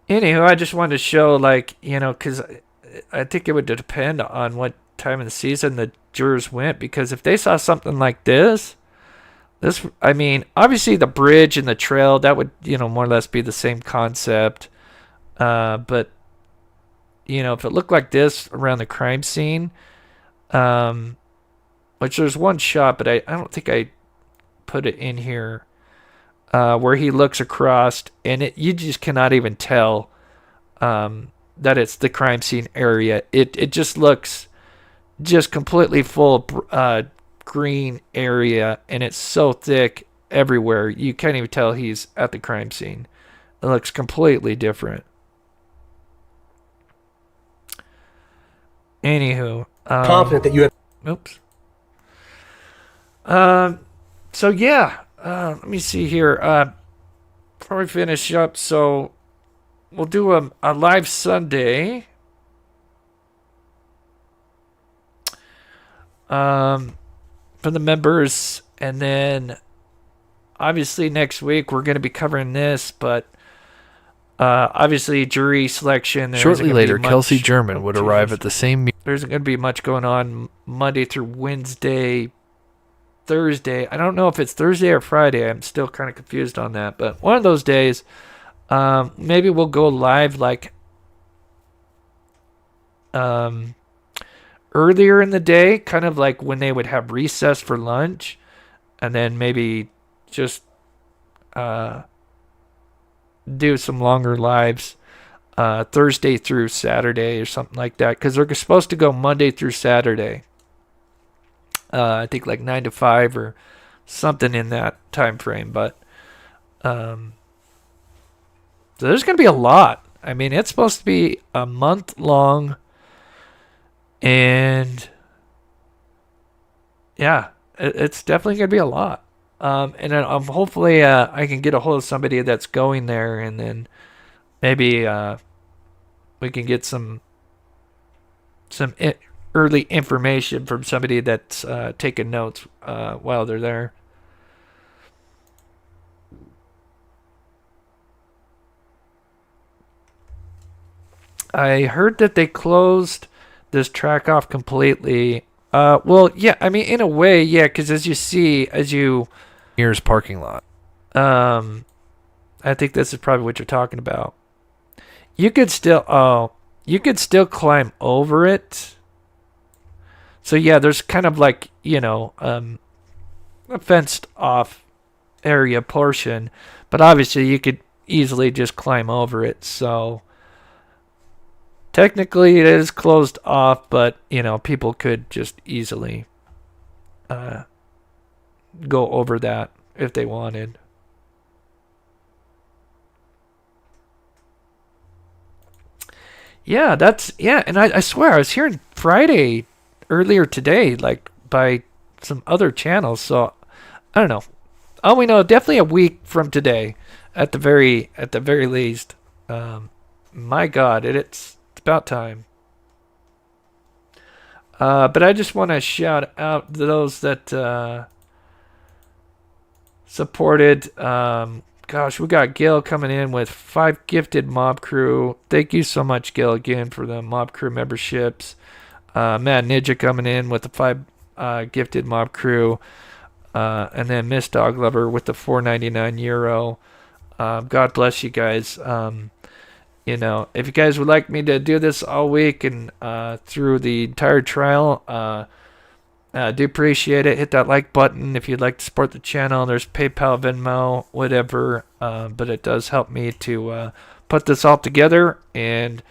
anywho, I just wanted to show, like, you know, because I think it would depend on what time of the season the jurors went. Because if they saw something like this, This, I mean, obviously the bridge and the trail, that would, more or less be the same concept. But, if it looked like this around the crime scene, which there's one shot, but I don't think I put it in here, where he looks across, and you just cannot even tell that it's the crime scene area. It just looks just completely full of green area, and it's so thick everywhere you can't even tell he's at the crime scene. It looks completely different. Anywho, Confident that you have. oops. So yeah, let me see here. Before we finish up, so we'll do a live Sunday. For the members, and then obviously next week we're going to be covering this, but obviously jury selection. Shortly later, Kelsey German would arrive at the same meeting. There isn't going to be much going on Monday through Wednesday, Thursday. I don't know if it's Thursday or Friday. I'm still kind of confused on that, but one of those days, maybe we'll go live like earlier in the day, kind of like when they would have recess for lunch, and then maybe just do some longer lives Thursday through Saturday or something like that, because they're supposed to go Monday through Saturday. I think like 9 to 5 or something in that time frame, but so there's going to be a lot. I mean, it's supposed to be a month long. And yeah, it's definitely going to be a lot. And then hopefully I can get a hold of somebody that's going there, and then maybe we can get some early information from somebody that's taking notes while they're there. I heard that they closed this track off completely. Well, yeah, I mean, in a way, yeah, because as you Here's parking lot. I think this is probably what you're talking about. You could still climb over it. So yeah, there's kind of like, a fenced off area portion, but obviously you could easily just climb over it. So technically, it is closed off, but, people could just easily go over that if they wanted. Yeah, and I swear, I was hearing Friday earlier today, like, by some other channels, so, I don't know. All we know, definitely a week from today, at the very least. My God, it's about time. But I just want to shout out to those that supported. Gosh, we got Gil coming in with 5 gifted Mob Crew. Thank you so much, Gil, again, for the Mob Crew memberships. Mad Ninja coming in with the 5 gifted Mob Crew. And then Miss Dog Lover with the €4.99. God bless you guys. If you guys would like me to do this all week and through the entire trial, I do appreciate it. Hit that like button if you'd like to support the channel. There's PayPal, Venmo, whatever. But it does help me to put this all together. And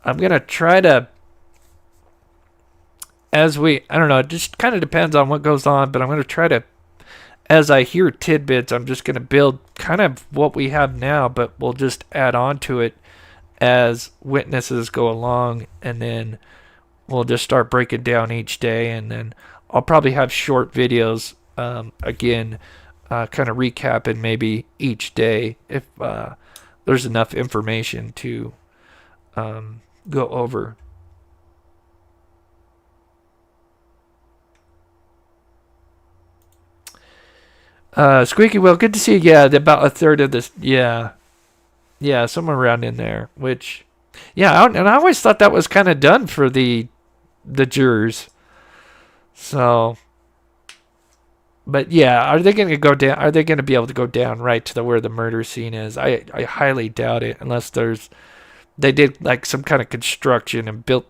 I'm going to try to, I don't know, it just kind of depends on what goes on. But I'm going to try to, as I hear tidbits, I'm just going to build kind of what we have now, but we'll just add on to it as witnesses go along, and then we'll just start breaking down each day, and then I'll probably have short videos again, kind of recapping maybe each day if there's enough information to go over. Squeaky Will, good to see you. Yeah, about a third of this. Yeah, somewhere around in there. Which, yeah, and I always thought that was kind of done for the jurors. So, But yeah, are they going to go down? Are they going to be able to go down right to where the murder scene is? I highly doubt it, unless they did like some kind of construction and built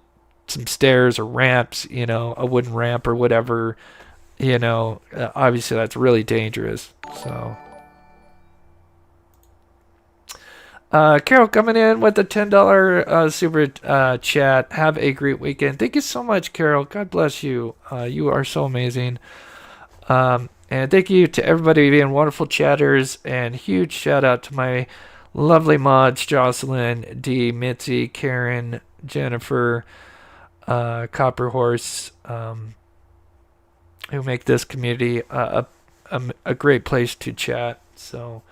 some stairs or ramps, a wooden ramp or whatever. Obviously that's really dangerous. So, Carol coming in with the $10 super chat. Have a great weekend. Thank you so much, Carol. God bless you. You are so amazing. And thank you to everybody being wonderful chatters, and huge shout out to my lovely mods, Jocelyn, Dee, Mitzi, Karen, Jennifer, Copper Horse, who make this community a great place to chat. So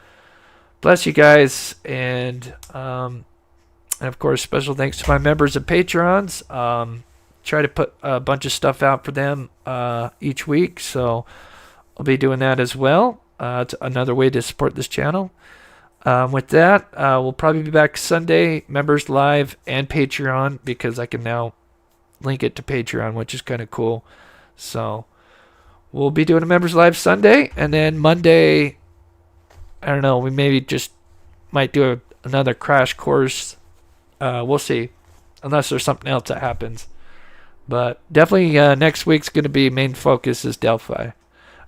bless you guys, and of course special thanks to my members of Patrons. Try to put a bunch of stuff out for them each week, so I'll be doing that as well. It's another way to support this channel. With that, we'll probably be back Sunday, members live and Patreon, because I can now link it to Patreon, which is kind of cool. So we'll be doing a members live Sunday, and then Monday, I don't know, we maybe just might do another crash course. We'll see, unless there's something else that happens. But definitely next week's going to be main focus is Delphi.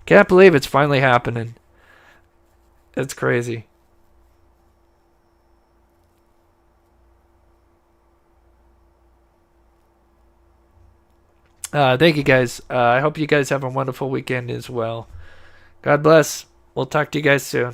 Can't believe it's finally happening. It's crazy. Thank you guys. I hope you guys have a wonderful weekend as well. God bless. We'll talk to you guys soon.